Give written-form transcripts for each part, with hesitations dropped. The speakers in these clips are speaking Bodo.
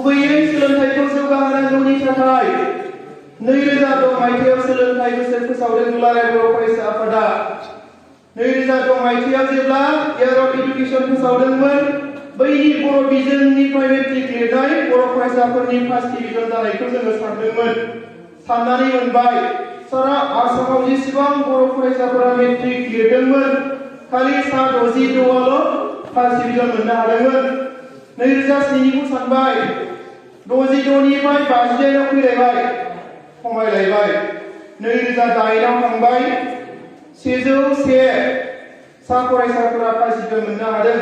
गुबैयै सोलोंथाइखौ जौगाहोनांगौनि थाखाय 2010 मायथाइयाव सोलोंथाइ बोसोर फोसावदों दुलाराय बर' फरायसा आफादा। 2010 मायथाइयाव जेब्ला इयार अफ एडुकेसन फोसावदोंमोन, बैनि बर' बिजोंनिफ्राय मेट्रिक लिरनाय बर' फरायसाफोरनि फार्स्ट डिभिजन जानायखौ जोङो सानदोंमोन। साननानै मोनबाय सारा आसामाव जेसेबां बर' फरायसाफोरा मेट्रिक लिरदोंमोन, खालि सा 66आल' फार्स्ट डिभिजन मोननो हादोंमोन। 2007निखौ सानबाय, 66निफ्राय 58आव फैलायबाय, खमायलायबाय। 2008आव थांबाय, 101 सा फरायसाफोरा फार्स्ट डिभिजन मोननो हादों।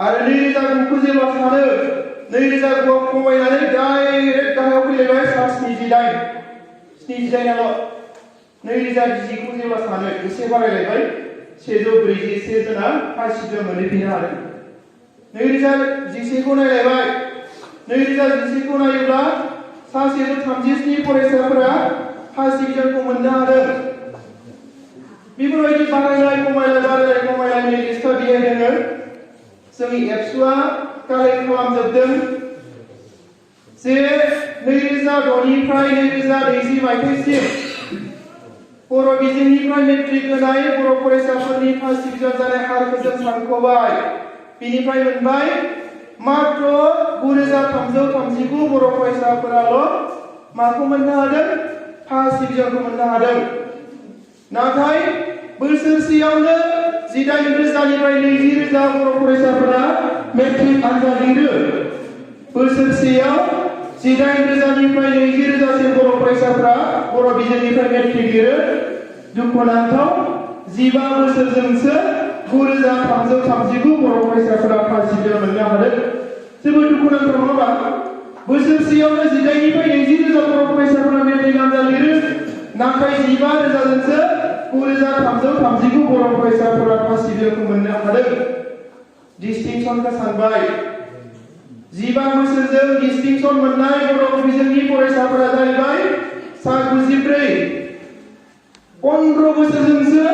आरो 2009खौ जेब्ला सानो, 2009आव खमायनानै डाइरेक्ट गाहायाव फैलायबाय, सा 78 79आल'। 2010खौ जेब्ला सानो, एसे बारायलायबाय, 141 जना फार्स्ट डिभिजन मोनहैफिननो हादों। 2011खौ नायलायबाय, 2011खौ नायोब्ला सा 137 फरायसाफोरा फार्स्ट डिभिजनखौ मोननो हादों। बेफोरबायदि बारायलाय खमायलायनि लिस्टआ बेहाय दङो। जोंनि एबसुआ कालेक्ट खालामजोबदों जे 2006निफ्राय 2020 मायथाइसिम बर' बिजोंनिफ्राय मेट्रिक होनाय बर' फरायसाफोरनि फार्स्ट डिभिजन जानाय हारखौ जों सानख'बाय। बेनिफ्राय मोनबाय मात्र 9339 बर' फरायसाफोराल' माखौ मोननो हादों? फार्स्ट डिभिजनखौ मोननो हादों। नाथाय बोसोरसेयावनो 18,000निफ्राय 20,000 बर' फरायसाफोरा मेट्रिक आनजाद लिरो। बोसोरसेयाव 18,000निफ्राय 20,000सिम बर' फरायसाफोरा बर' बिजोंनिफ्राय मेट्रिक लिरो। दुखुनांथाव 15 बोसोरजोंसो 9,339 बर' फरायसाफोरा फार्स्ट डिभिजन मोननो हादों। जोबोद दुखुनांथाव नङा होमबा? बोसोरसेयावनो 18निफ्राय 20,000 बर' फरायसाफोरा मेट्रिक आनजाद लिरो, नाथाय 15,000जोंसो 9,339 बर' फरायसाफोरा फार्स्ट डिभिजनखौ मोननो हादों। डिस्टिंसनखौ सानबाय, 15 बोसोरजों डिस्टिंसन मोननाय बर' बिजोंनि फरायसाफोरा जाहैबाय सा 94। 15 बोसोरजोंसो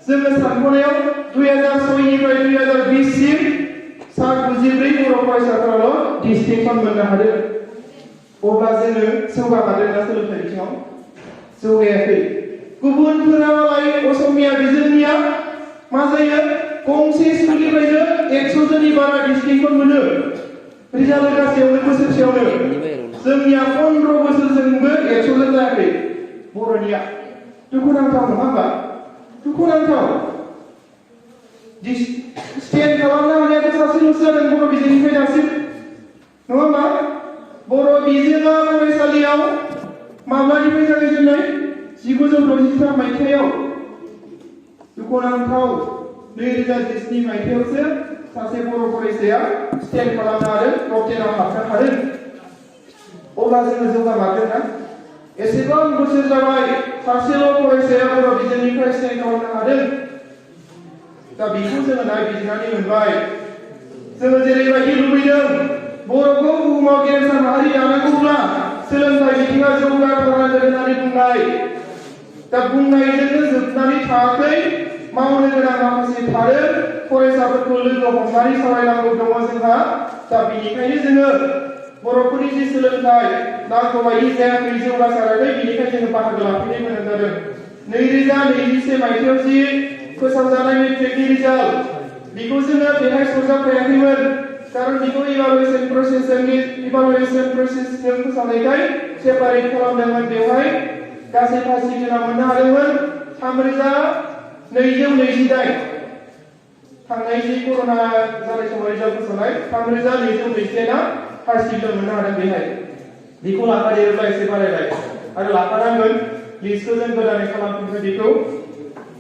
जोङो सानख'नायाव 2006निफ्राय 2020सिम सा 94 बर' फरायसाफोराल' डिस्टिंसन मोननो हादों। अब्ला जोङो जौगाखादोंना सोलोंथाइ बिथिङाव? जौगायाखै। गुबुनफोरालाय असमिया बिजोंनिया मा जायो? गंसे स्कुलनिफ्रायनो 100 जननि बारा डिस्टिंसन मोनो रिजाल्ट गासैयावनो बोसोरसेयावनो। जोंनिया 15 बोसोरजोंबो 100 जन जायाखै बर'निया। दुखुनांथाव नङा होमबा? दुखुनांथाव। स्टेन्ड खालामनो हानायाथ' सासेल'सो जादों बर' बिजोंनिफ्राय दासिम, नङा होमबा? बर' बिजोङा फरायसालियाव माब्लानिफ्राय जागायजेननाय? 1963 मायथाइयाव। दुखुनांथाव 2017 मायथाइयावसो सासे बर' फरायसाया स्टेन्ड खालामनो हादों, टप 10आव हाबनो हादों। अब्ला जोङो जौगामारदों ना? एसेबां बोसोर जाबाय सासेल' फरायसाया बर' बिजोंनिफ्राय स्टेन्ड खालामनो हादों। दा बेखौ जोङो नायबिजिरनानै मोनबाय। जोङो जेरैबायदि लुबैदों बर'खौ बुहुमाव गेरेमसा माहारि दानांगौब्ला सोलोंथाइ बिथिङा जौगाथारनांगोन होननानै बुंनाय। दा बुंनायजोंनो जोबनानै थायाखै, मावनो गोनां माखासे थारो। फरायसाफोरखौ लोगो हमनानै सावरायनांगौ दङ जोंहा। दा बेनिखायनो जोङो बर'फोरनि जि सोलोंथाइ नांगौबायदि जायाखै, जौगासाराखै, बेनिखायनो जोङो बाहागो लाफैनो गोनां जादों। 2021 मायथाइयाव जि फोसावजानाय मेट्रिकनि रिजाल्ट, बेखौ जोङो बेहाय सरजाबफायाखैमोन, खारन बेखौ इभालुएसन प्रसेसजों फोसावनायखाय सेपारेट खालामदोंमोन। बेवहाय गासै फार्स्ट डिभिजनाव मोननो हादोंमोन 3,228। थांनाय जि कर'ना जानाय समाव रिजाल्ट फोसावनाय 3,228आ फार्स्ट डिभिजन मोननो हादों बेहाय। बेखौ लाफादेरोब्ला एसे बारायबाय आरो लाफानांगोन। लिस्टखौ जों गोदानै खालामफिनगोन बेखौ।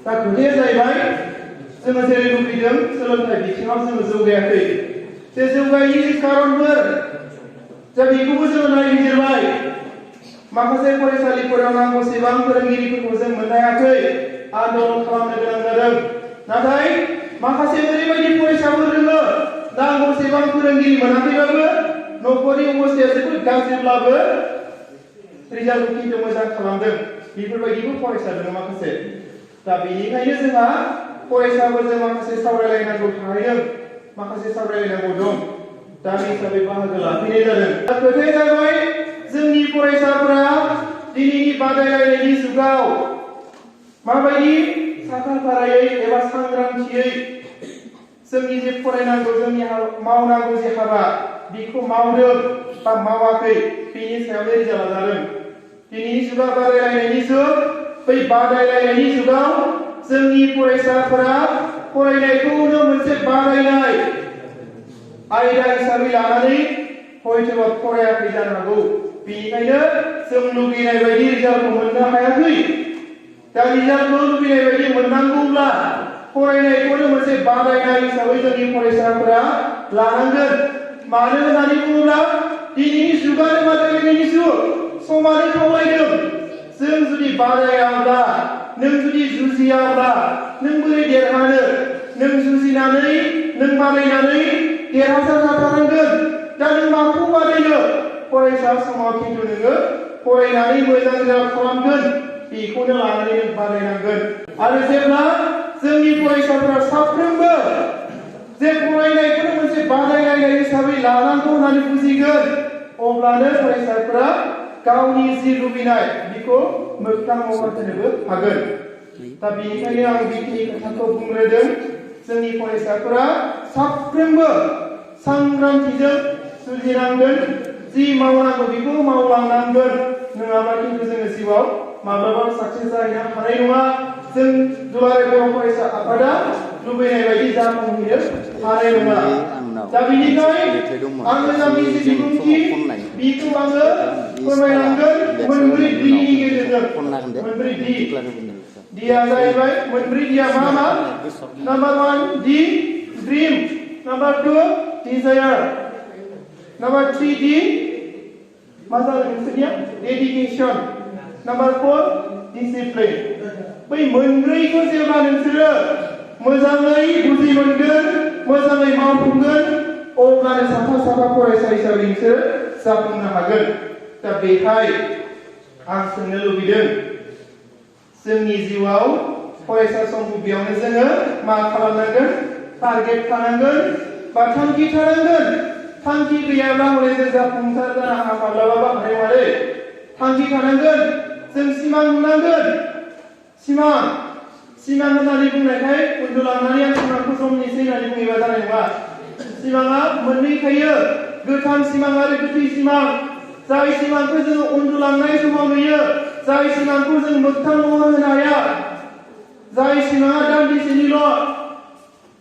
दा खोथाया जाहैबाय जोङो जेरै लुबैदों सोलोंथाइ बिथिङाव जोङो जौगायाखै। जे जौगायैनि खारनफोर, दा बेखौबो जोङो नायबिजिरबाय। माखासे फरायसालिफोराव नांगौसेबां फोरोंगिरिफोरखौ जों मोननो हायाखै, आन्दलन खालामनो गोनां जादों। नाथाय माखासे ओरैबायदि फरायसाफोर दङ, नांगौसेबां फोरोंगिरि मोनाखैबाबो न'खरनि अबस्थाया जोबोद गाज्रिब्लाबो रिजाल्टखौ खिन्थु मोजां खालामदों। बेफोरबायदिबो फरायसा दङ माखासे। दा बेनिखायनो जोंहा फरायसाफोरजों माखासे सावरायलायनांगौ थाहैदों, माखासे सावरायलायनांगौ दं। दाबि हिसाबै बाहागो लाफैनाय जादों। दा खोथाया जाबाय जोंनि फरायसाफोरा दिनैनि बादायलायनायनि जुगाव माबायदि साखा-फारायै एबा सांग्रांथियै जोंनि जे फरायनांगौ जोंनि मावनांगौ जे हाबा बेखौ मावदों बा मावाखै बेनि सायाव रिजाल्ट जादों। दिनैनि जुगा बादायलायनायनि जुग, बै बादायलायनायनि जुगाव जोंनि फरायसाफोरा फरायनायखौनो मोनसे बादायनाय आयदा हिसाबै लानानै हयथ'बा फरायाखै जानो हागौ। बेनिखायनो जों लुबैनाय बायदि रिजाल्टखौ मोननो हायाखै। दा रिजाल्टखौ लुबैनाय बायदि मोननांगौब्ला फरायनायखौनो मोनसे बादायनाय हिसाबै जोंनि फरायसाफोरा लानांगोन। मानो होननानै बुङोब्ला दिनैनि जुगानो बादायलायनायनि जुग, समानो खावलायदों। जों जुदि बादायाब्ला, नों जुदि जुजियाब्ला नों बोरै देरहानो? नों जुजिनानै, नों बादायनानै देरहासार जाथारनांगोन। दा नों माखौ बादायनो? फरायसा समाव खिन्थु नोङो फरायनानै मोजां रिजाल्ट खालामगोन बेखौनो लानानै नों बादायनांगोन। आरो जेब्ला जोंनि फरायसाफोरा साफ्रोमबो जे फरायनायखौनो मोनसे बादायलायनाय हिसाबै लानांगौ होननानै बुजिगोन, अब्लानो फरायसाफोरा गावनि जि लुबैनाय बेखौ मोगथां महर होनोबो हागोन। दा बेनिखायनो आं बेखिनि खोथाखौ बुंग्रोदों। जोंनि फरायसाफोरा साफ्रोमबो सांग्रांथिजों जुजिनांगोन, जि मावनांगौ बेखौ मावलांनांगोन। नङाबा खिन्थु जोङो जिउआव माब्लाबाबो साक्सेस जाहैनो हानाय नङा। जों दुलाराय बर' फरायसा आफादा लुबैनाय बायदि जाफुंहैनो हानाय नङा। दा बेनिखाय आङो आंनि जि बिबुंथि बेखौ आङो फोरमायलांगोन मोनब्रै डिनि गेजेरजों। मोनब्रै डि। डिया जाहैबाय मोनब्रै डिया मा मा? नाम्बार 1 डि ड्रिम, नाम्बार 2 डिजायार, नाम्बार 3 डि मा जागोन नोंसोरनिया? Dedication, number 4 discipline. बै मोनब्रैखौ जेब्ला नोंसोरो मोजाङै बुजि मोनगोन, मोजाङै मावफुंगोन, अब्लानो साफा फरायसा हिसाबै नोंसोरो जाफुंनो हागोन। दा बेहाय आं सोंनो लुबैदों, जोंनि जिउआव फरायसा सम गुदियावनो जोङो मा खालामनांगोन? टारगेट थानांगोन बा थांखि थानांगोन। थांखि गैयाब्ला हले जों जाफुंसार जानो माब्लाबाबो हानाय नङा दै। थांखि थानांगोन, जों सिमां नुनांगोन। सिमां होननानै बुंनायखाय उन्दुलांनानै आं सिमांखौ समनिसै होननानै बुङोबा जानाय नङा। सिमाङा मोननै थायो, गोथां सिमां आरो गोथै सिमां। जाय सिमांखौ जोङो उन्दुलांनाय समाव नुयो, जाय सिमांखौ जों मोगथां महर होनो हाया, जाय सिमाङा दान्दिसेनिल',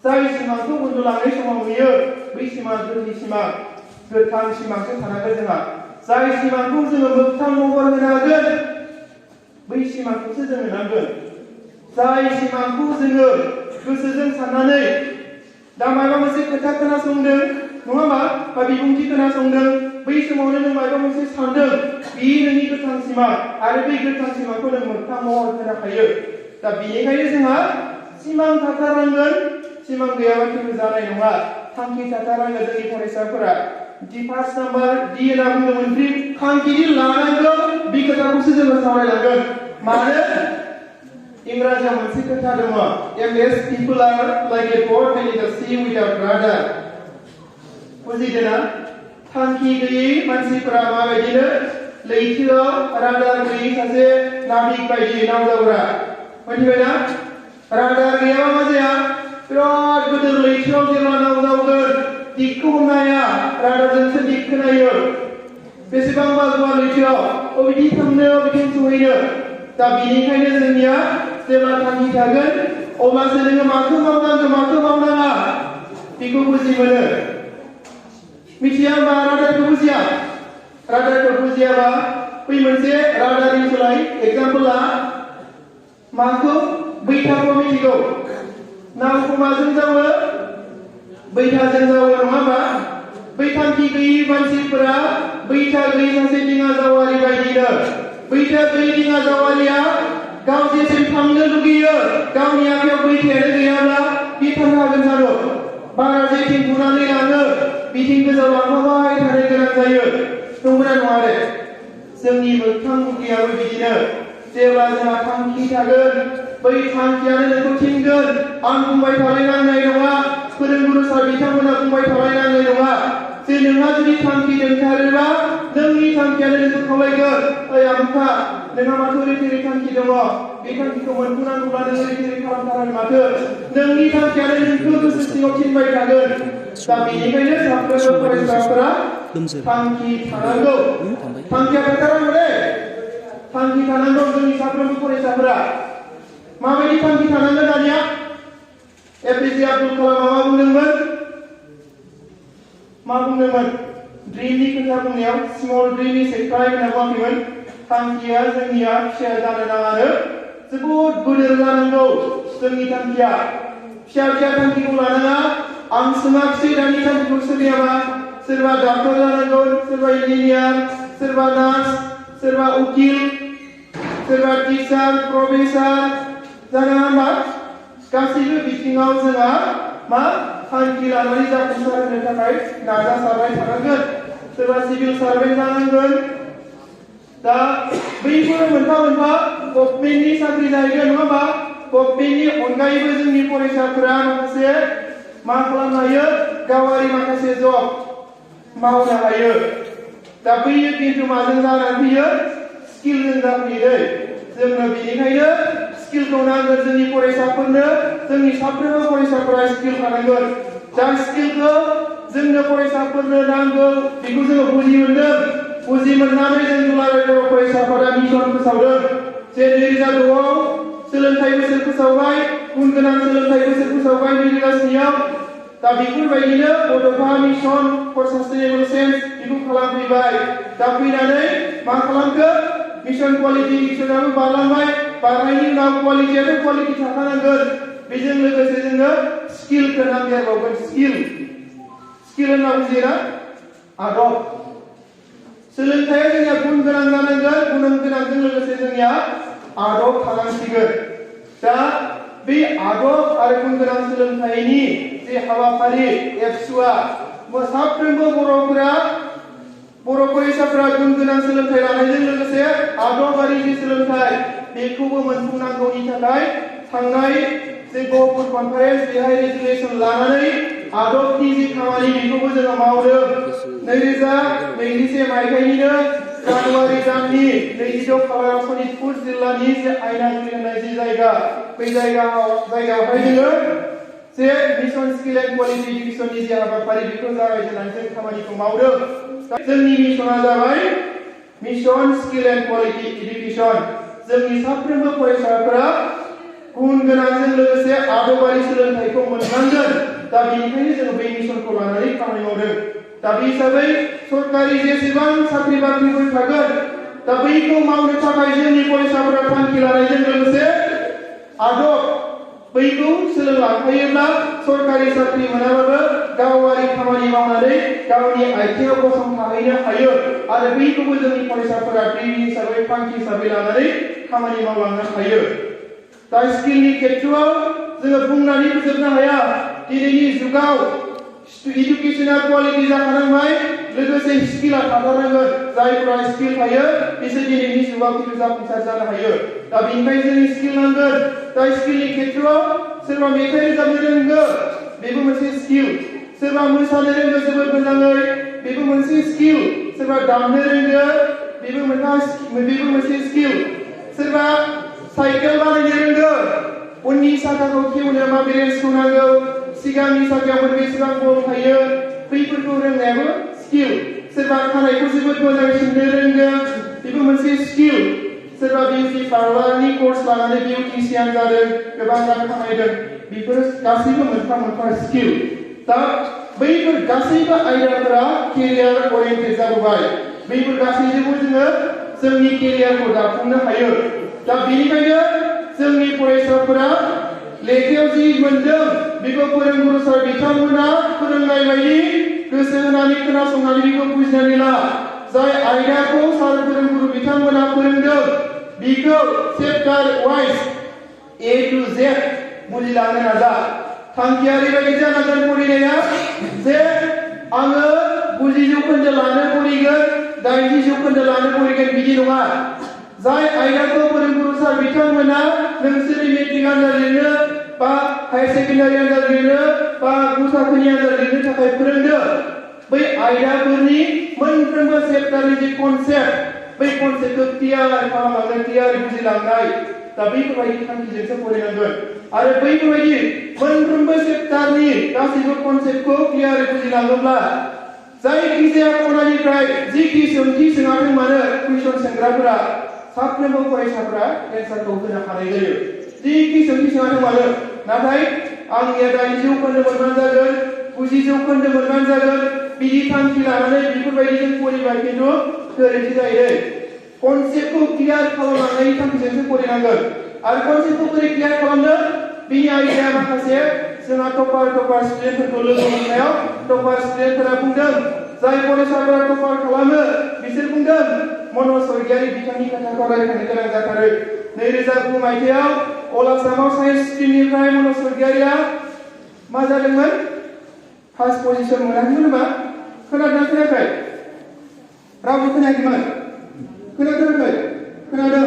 जाय सिमांखौ उन्दुलांनाय समाव नुयो, बै सिमाङा गोथै सिमां। गोथां सिमांसो थानांगोन जोंहा। जाय सिमांखौ जोङो मोगथां महर होनो हागोन, बै सिमांखौसो जोङो नांगोन। जाय सिमांखौ जोङो गोसोजों साननानै दा माबा मोनसे खोथा खोनासंदों नङा होमबा, बा बिबुंथि खोनासंदों, बै समावनो नों माबा मोनसे सानदों, बे नोंनि गोथां सिमां। आरो बै गोथां सिमांखौ नों मोगथां महर होनो हायो। दा बेनिखायनो जोंहा सिमां थाथारनांगोन। सिमां गैयाबा खिन्थु जानाय नङा। थांखि थाथारनांगोन जोंनि फरायसाफोरा। दि फार्स्ट नाम्बार डि होनना बुंदोंमोन दि थांखि लानांगौ, बे खोथाखौसो जोङो सावरायलांगोन। मानो? इंराजियाव मोनसे खोथा दङ, aimless people are like a boat in the sea without radar. बुजिदोंना? थांखि गैयै मानसिफोरा माबायदिनो लैथोआव राडार गैयै सासे नाबिक बायदि नाव जावग्रा। मिथिबायना? राडार गैयाबा मा जाया? बिराद गिदिर लैथोआव जेब्ला नाव जावगोन, दिगखौ हमनो हाया, राडारजोंसो दिग खोनायो। बेसेबांबा गुवार लैथोआव बबेथिं थांनो, बबेथिं सहैनो। दा बेनिखायनो जोंनिया जेब्ला थांखि थागोन, अब्लासो नोङो माखौ मावनांगौ, माखौ मावनाङा बेखौ बुजि मोनो। मिथिया होमबा? राडारखौ बुजिया। राडारखौ बुजियाबा बै मोनसे राडारनि सोलाय एग्जाम्पलआ माखौ? बैथाखौ मिथिगौ? नावखौ माजों जावो? बैथाजों जावो, नङा होमबा? बै थांखि गैयै मानसिफोरा बैथा गैयै सासे दिङा जावारि बायदिनो। बैथा गैयै दिङा जावारिया गाव जेसिम थांनो लुगैयो, गावनि आखायाव बैथायानो गैयाब्ला बे थांनो हागोन जानो? बारा जेथिं बुनानै लाङो बिथिं गोजाव लांफाबाय थानो गोनां जायो। नंगौना नङा दे? जोंनि मोगथां बुद्धियाबो बिदिनो। जेब्ला जोंहा थांखि थागोन, बै थांखियानो नोंखौ थिनगोन। आं बुंबाय थालायनांनाय नङा, फोरोंगुरु सार बिथांमोना बुंबाय थालायनांनाय नङा। जे नोंहा जुदि थांखि दोनथारोबा नोंनि थांखियानो नोंखौ खावलायगोन ओइ आमुखा नोंहा माथो ओरै थांखि दङ बे थांखिखौ मोनफुंनांगौब्ला नों ओरै खालामथारगोन माथो नोंनि थांखियानो नोंखौ गोसो सिङाव थिनबाय थागोन दा बेनिखायनो साफ्रोमबो फरायसाफोरा थांखि थानांगौ थांखिया थाथारनांगौ दे थांखि थानांगौ जोंनि साफ्रोमबो फरायसाफोरा माबायदि थांखि थानांगोन दानिया एपिजे आब्दुल कालामा मा बुंदोंमोन ड्रिमनि खोथा बुंनायाव small dream is a crime होनना बुङाखैमोन थांखिया जोंनिया फिसा जानो नाङानो जोबोद गोदोर जानांगौ जोंनि थांखिया फिसा थांखिखौ लानाङा आं सोङाखिसै दानि थांखिखौ सोलियाबा सोरबा डाक्टर जानांगोन सोरबा इन्जिनियार सोरबा नार्स सोरबा उकिल सोरबा टिचार प्रफेसार जानो होनबा गासैबो बिथिङाव जोंहा मा थांखि लानानै जाफुंसार होनो थाखाय नाजासारबाय थानांगोन सोरबा सिभिल सार्भेन्ट जानांगोन दा बैफोर मोनफा मोनफा गभर्नमेन्टनि साख्रि जाहैगोन नङा होमबा गभर्नमेन्टनि अनगायैबो जोंनि फरायसाफोरा माखासे मा खालामनो हायो गावारि माखासे जब मावनो हायो दा बैयो खिन्थु माजों जानानै फैयो स्किलजों जाफैयो जोंनो बेनिखायनो स्किलखौ नांगोन जोंनि फरायसाफोरनो जोंनि साफ्रोमबो फरायसाफोरा स्किल थानांगोन जा स्किलखौ जोंनो फरायसाफोरनो नांगौ बेखौ जोङो बुजि मोननानै जों दुलाराय बर' फरायसाफोरा मिशन फोसावदों जे 2006आव सोलोंथाइ बोसोर फोसावबाय गुन गोनां सोलोंथाइ बोसोर फोसावबाय 2007आव दा बेफोरबायदिनो बड'फा मिशन फर सास्टेनेबल चेन्ज बेखौ खालामफैबाय दा फैनानै मा खालामखो मिशन कुवालिटि मिशनाबो बारलांबाय बारनायनि उनाव कुवालिटियाथ' कुवालिटि थाखानांगोन बेजों लोगोसे जोङो स्किलखौ नांदेरबावगोन स्किल होनना बुजियोना आदब सोलोंथाइया जोंनिया गुन गोनां जानांगोन गुन गोनांजों लोगोसे जोंनिया आदब थानांसिगोन दा बे आदब आरो गुन गोनां सोलोंथाइनि जे हाबाफारि एबसुआ साफ्रोमबो बर' फरायसाफोरा गुन गोनां सोलोंथाइ लानायजों लोगोसे आदबारि जे सोलोंथाइ बेखौबो मोनफुंनांगौनि थाखाय थांनाय जे गभर्नमेन्ट कनफारेन्स बेहाय रेजुलेसन लानानै आदबनि जे खामानि बेखौबो जोङो मावदों 2021 मायथाइनिनो जानुवारि दाननि 22 खालाराव सनितपुर जिल्लानि जे आयनाजुलि होननाय जे जायगा बै जायगायावहाय जोङो जे मिशन स्किल एन्ड कुवालिटि इडुकेशननि जे हाबाफारि बेखौ जागायजेननानै जों खामानिखौ मावदों जोंनि मिशना जाबाय mission skill and quality education जोंनि साफ्रोमबो फरायसाफोरा गुन गोनांजों लोगोसे आदबारि सोलोंथाइखौ मोननांगोन दा बेनिखायनो जों बै मिशनखौ लानानै खामानि मावदों दा बे हिसाबै सरकारि जेसेबां साख्रि बाख्रिफोर थागोन दा बैखौ मावनो थाखाय जोंनि फरायसाफोरा थांखि लानायजों लोगोसे आदब बैखौ सोलोंलांफायोब्ला सरकारि साख्रि मोनाबाबो गावारि खामानि मावनानै गावनि आथिङाव गसंथाहैनो हायो आरो बैखौबो जोंनि फरायसाफोरा ड्रिम हिसाबै थांखि हिसाबै लानानै खामानि मावलांनो हायो दा स्किलनि खेत्रआव जोङो बुंनानै फोजोबनो हाया दिनैनि जुगाव इडुकेशना कुवालिटि जाखानांबाय लोगोसे स्किला थाथारनांगोन जायफोरा स्किल थायो बिसोर दिनैनि जुगाव खिन्थु जाफुंसार जानो हायो दा बेनिखायनो जोंनि स्किल नांगोन दा स्किलनि खेत्रआव सोरबा मेथाइ रोजाबनो रोंगो बेबो मोनसे स्किल सोरबा मोसानो रोंगो जोबोद मोजाङै बेबो मोनसे स्किल सोरबा दामनो रोंगो बेबो मोनसे स्किल सोरबा साइकेल बानायनो रोंगो उननि साखाखौ खेवनो मा बेलेन्सखौ नांगौ सिगांनि साखायाव बेसेबां बल थायो बैफोरखौ रोंनायाबो स्किल सोरबा खानायखौ जोबोद मोजां सिननो रोंगो बेबो मोनसे स्किल सोरबा बिउटि पार्लारनि कर्स लानानै बिउटिशियान जादों गोबां रां खामायदों बेफोर गासैबो मोनफा स्किल दा बैफोर गासैबो आयदाफोरा केरियार ओरिएन्टेड जाबोबाय बैफोर गासैजोंबो जोङो जोंनि केरियारखौ दाफुंनो हायो दा बेनिखायनो जोंनि फरायसाफोरा लेखायाव जि मोनदों बेखौ फोरोंगुरु सार बिथांमोना फोरोंनाय बायदि गोसो होनानै खोनासंनानै बेखौ बुजिनानै ला जाय आयदाखौ सार फोरोंगुरु बिथांमोना फोरोंदों बेखौ chapter wise A to Z बुजिलांनो नाजा थांखिया ओरैबायदि जानांगोन फरायनाया जे आङो 90 जौखोन्दो लानो फरायगोन 80 जौखोन्दो लानो फरायगोन बिदि नङा जाय आयदाखौ फोरोंगुरु सार बिथांमोना नोंसोरनि मेट्रिक आनजाद लिरनो बा हायार सेकेन्डारि आनजाद लिरनो बा गु थाखोनि आनजाद लिरनो थाखाय फोरोंदों बै आयदाफोरनि मोनफ्रोमबो चेप्टारनि जि कनसेप्ट बै कनसेप्टखौ क्लियार खालामलांनो क्लियार बुजिलांनाय दा बैफोरबायदि थांखिजोंसो फरायनांगोन आरो बैफोरबायदि मोनफ्रोमबो चेप्टारनि गासैबो कनसेप्टखौ क्लियार बुजिलाङोब्ला जायखिजाया खनानिफ्राय जिखि सोंथि सोङाथों मानो कुइसन सोंग्राफोरा साफ्रोमबो फरायसाफोरा एन्सारखौ होनो हानाय जायो जिखि सोंथि सोङाथों मानो नाथाय आंनिया 80 जौखोन्दो मोनबानो जागोन 90 जौखोन्दो मोनबानो जागोन बिदि थांखि लानानै बेफोरबायदि जों फरायबा खिन्थु गोरोन्थि जायो कनसेप्टखौ क्लियार खालामलांनायनि थांखिजोंसो फरायनांगोन आरो कनसेप्टखौ बोरै क्लियार खालामनो बिनि आइडिया माखासे जोंहा टपार स्टुडेन्टफोरखौ लोगो मोननायाव टपार स्टुडेन्टफोरा बुंदों जाय फरायसाफोरा टपार खालामो बिसोर बुंदों मनज स्वरगियारि बिथांनि खोथाखौ रायखांनो गोनां जाथारो 2009 मायथाइयाव अल आसामाव साइन्स स्ट्रिमनिफ्राय मनज स्वरगियारिया मा जादोंमोन फार्स्ट पजिशन मोनाखैमोन नामा खोनादोंना खोनायाखै रावबो खोनायाखैमोन खोनादों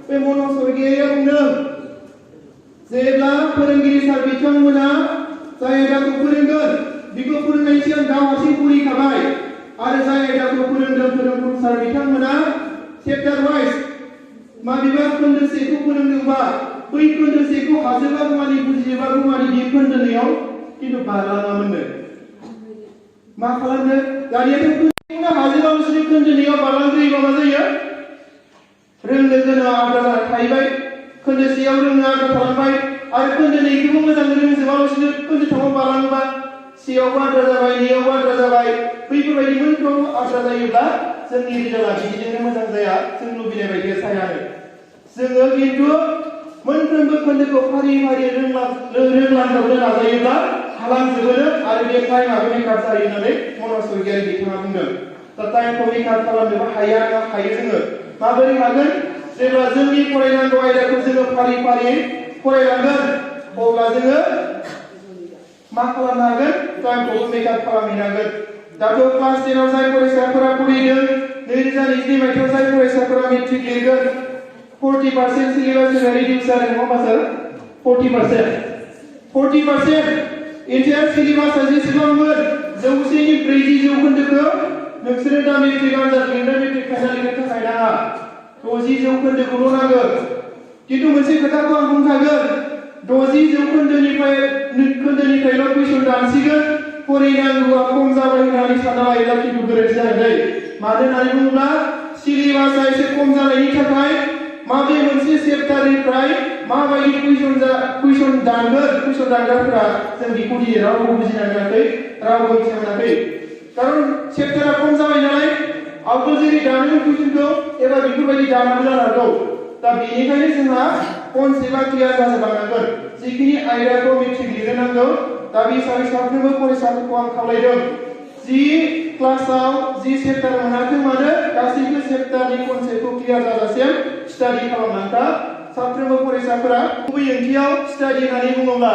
बे मनज स्वरगियारिया बुंदों जेब्ला फोरोंगिरि सार बिथांमोना जाय आयदाखौ फोरोंगोन बेखौ फोरोंनायनि सिगां गाव हारसिं फरायखाबाय आरो जाय आयदाखौ फोरोंदों फोरोंगुरु सार बिथांमोना चेप्टार वाइज माबेबा खोन्दोसेखौ फोरोंदोंबा बै खोन्दोसेखौ हाजोबागौमानि बुजिजोबागौमानि बे खोन्दोनैयाव खिन्थु बारलाङामोननो मा खालामनो दानियाथ' खोन्दोसेखौनो हाजोबालासिनो खोन्दोनैयाव बारलांग्रोयोबा मा जायो रोंनो गोनां आद्रा जाना थाहैबाय खोन्दोसेयाव रोंनो आद्रा खालामबाय आरो खोन्दोनैखौबो मोजां रोंजोबालासिनो खोन्दोथामाव बारलाङोबा सेयावबो आद्रा जाबाय नैयावबो आद्रा जाबाय बैफोरबायदि मोनफ्रोमबो आद्रा जायोब्ला जोंनि रिजाल्टआ बिदिजोंनो मोजां जाया जों लुबैनाय बायदि जायानो जोङो खिन्थु मोनफ्रोमबो खोन्दोखौ फारि फारि रोंलांजोबनो नाजायोब्ला हालांजोबोनो आरो बे टाइमाबो मेकआप जायो होननानै मनज स्वरगियारि बिथाङा बुंदों दा टाइमखौ मेकआप खालामनोबो हायो जोङो माबोरै हागोन जेब्ला जोंनि फरायनांगौ आयदाखौ जोङो फारि फारि फरायलांगोन अब्ला जोङो मा खालामनो हागोन टाइमखौबो मेकआप खालामहैनांगोन दाथ' क्लास 10 आव जाय फरायसाफोरा फरायदों 2022 मायथाइयाव जाय फरायसाफोरा मेट्रिक लिरगोन 40% सिलेबास रिडिउस जादों नङा होमबा सार 40% इन्टार सिलेबासा जेसेबांमोन 100 नि 40 जौखोन्दोखौ नोंसोरो दा मेट्रिक आनजाद लिरनो मेट्रिक फाइनाल लिरनो थाखाय नाङा 60 जौखोन्दोखौल' नांगोन खिन्थु मोनसे खोथाखौ आं बुंखागोन 60 जौखोन्दोनिफ्रायल' कुइसन दानसिगोन फरायनांगौआ खम जाबाय होननानै सानना लायोब्ला खिन्थु गोरोन्थि जागोन दै मानो होननानै बुङोब्ला सिलेबासा एसे खम जानायनि थाखाय माबे मोनसे चेप्टारनिफ्राय माबायदि कुइसन दानग्राफोरा जों बेखौ दिनै रावबो बुजिना मोनाखै रावबो मिथिना मोनाखै कारन चेप्टारा खम जाबाय नालाय आवगोल जेरै दानोमोन कुइसनखौ एबा बेफोरबायदि दानाबो जानो हागौ दा बेनिखायनो जोंहा कनसेप्टआ क्लियार जाजोबलांनांगोन जिखिनि आयदाखौ मेट्रिक लिरनांगौ दा बे हिसाबै साफ्रोमबो फरायसाफोरखौ आं खावलायदों जि क्लासाव जि चेप्टार मोनाखै मानो गासैबो चेप्टारनि कनसेप्टखौ क्लियार जाजासिम स्टाडि खालामनांगौ साफ्रोमबो फरायसाफोरा गुबै ओंथियाव स्टाडि होननानै बुङोब्ला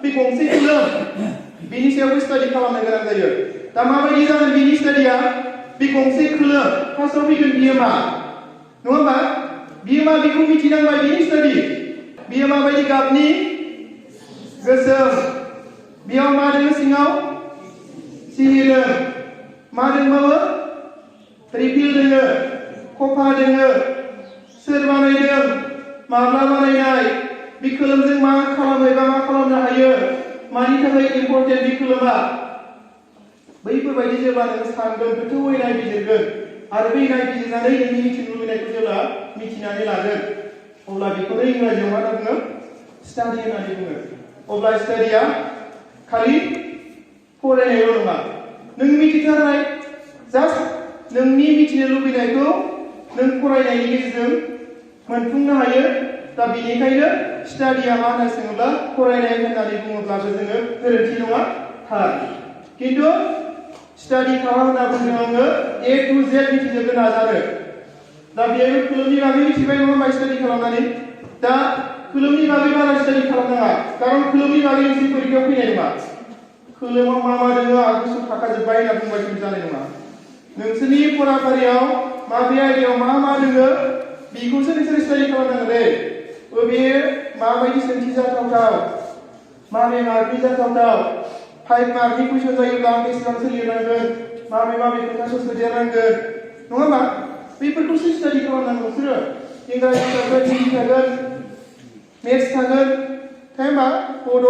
बे गंसे खोलोम बिनि सायावबो स्टाडि खालामनो गोनां जायो दा माबायदि जागोन बिनि स्टाडिया बे गंसे खोलोम फार्स्टआव फैगोन बियो मा नङा होमबा बियो मा बेखौ मिथिनांबाय बिनि स्टाडि बियो माबायदि गाबनि गोसोम बेयाव मा दङ सिङाव सिहिरो मा दंबावो रिफिल दङ खफा दङ सोर बानायदों माब्ला बानायनाय बे खोलोमजों मा खालामो एबा मा खालामनो हायो मानि थाखाय इम्पर्टेन्ट बे खोलोमा बैफोरबायदि जेब्ला नों सानगोन गोथौवै नायबिजिरगोन आरो बै नायबिजिरनानै नोंनि मिथिनो लुबैनायखौ जेब्ला मिथिनानै लागोन अब्ला बेखौनो इंराजियाव मा बुङो स्टाडि होननानै बुङो अब्ला स्टाडिया खालि फरायनायल' नङा नों मिथिथारनाय जास्ट नोंनि मिथिनो लुबैनायखौ नों फरायनायनि गेजेरजों मोनफुंनो हायो दा बेनिखायनो स्टाडिया मा होनना सोङोब्ला फरायनाय होननानै बुङोब्लाबो जोङो गोरोन्थि नङा थार खिन्थु स्टाडि खालाम होनना बुंदों आङो A to Z मिथिजोबनो नाजानो दा बेयाव खोलोमनि बागै मिथिबाय नङा होमबा स्टाडि खालामनानै दा खोलोमनि बागै बारा स्टाडि खालामनाङा कारन खोलोमनि बागै नोंसोर फरिखायाव फैनाय नङा खोलोमाव मा मा दङ आगुसु थाखाजोब्बाय होनना बुंबाय खिन्थु जानाय नङा नोंसोरनि फराफारियाव माबे आयदायाव मा दङ बेखौसो नोंसोर स्टाडि खालामनांगोन दे बबे माबायदि सोंथि जाथावथाव माबे मार्कनि जाथावथाव 5 मार्कनि कुइसन जायोब्ला बेसेबांसो लिरनांगोन माबे खोथाखौ सोदेरनांगोन नङा होमबा बेफोरखौसो स्टाडि खालामनांगौ नोंसोरो इंराजि थागोन हिन्दी थागोन मेथ्स थागोन टाइमा बड'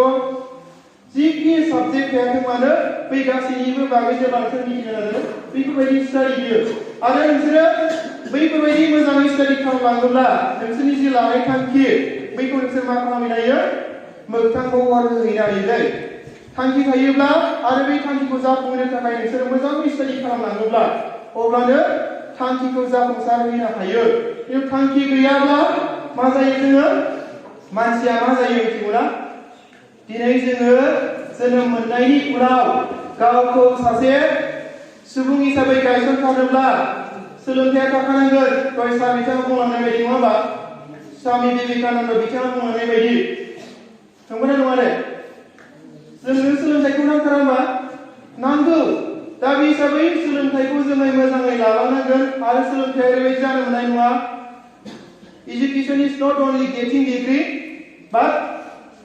जिखि साबजेक्ट थायाथों मानो बै गासैनिबो बागै जेब्ला नोंसोर मिथिनो नाजायो बेफोरबायदि स्टाडि बियो आरो नोंसोरो बैफोरबायदि मोजाङै स्टाडि खालामलाङोब्ला नोंसोरनि जि लानाय थांखि बैखौ नोंसोर मा खालामहैनो हायो मोगथां महर होहैनो हायो दै थांखि थायोब्ला आरो बै थांखिखौ जाफुंहोनो थाखाय नोंसोर मोजाङै स्टाडि खालामलाङोब्ला अब्लानो थांखिखौ जाफुंसार होनो हायो खिन्थु थांखि गैयाब्ला मा जायो जोङो मानसिया मा जायो मिथिगौना दिनै जोङो जोनोम मोननायनि उनाव गावखौ सासे सुबुं हिसाबै गायसनथारोब्ला सोलोंथाइया थाखानांगोन दहाय सार बिथाङा बुंलांनाय बायदि नङा होमबा स्वामी बिवेकानन्द बिथाङा बुंलांनाय बायदि नंगौना नङा दे जोंनो सोलोंथाइखौ नांथारा होमबा नांगौ दा बे हिसाबै सोलोंथाइखौ जोङो मोजाङै लालांनांगोन आरो सोलोंथाइया ओरैबायदि जानो मोननाय नङा education is not only getting degree but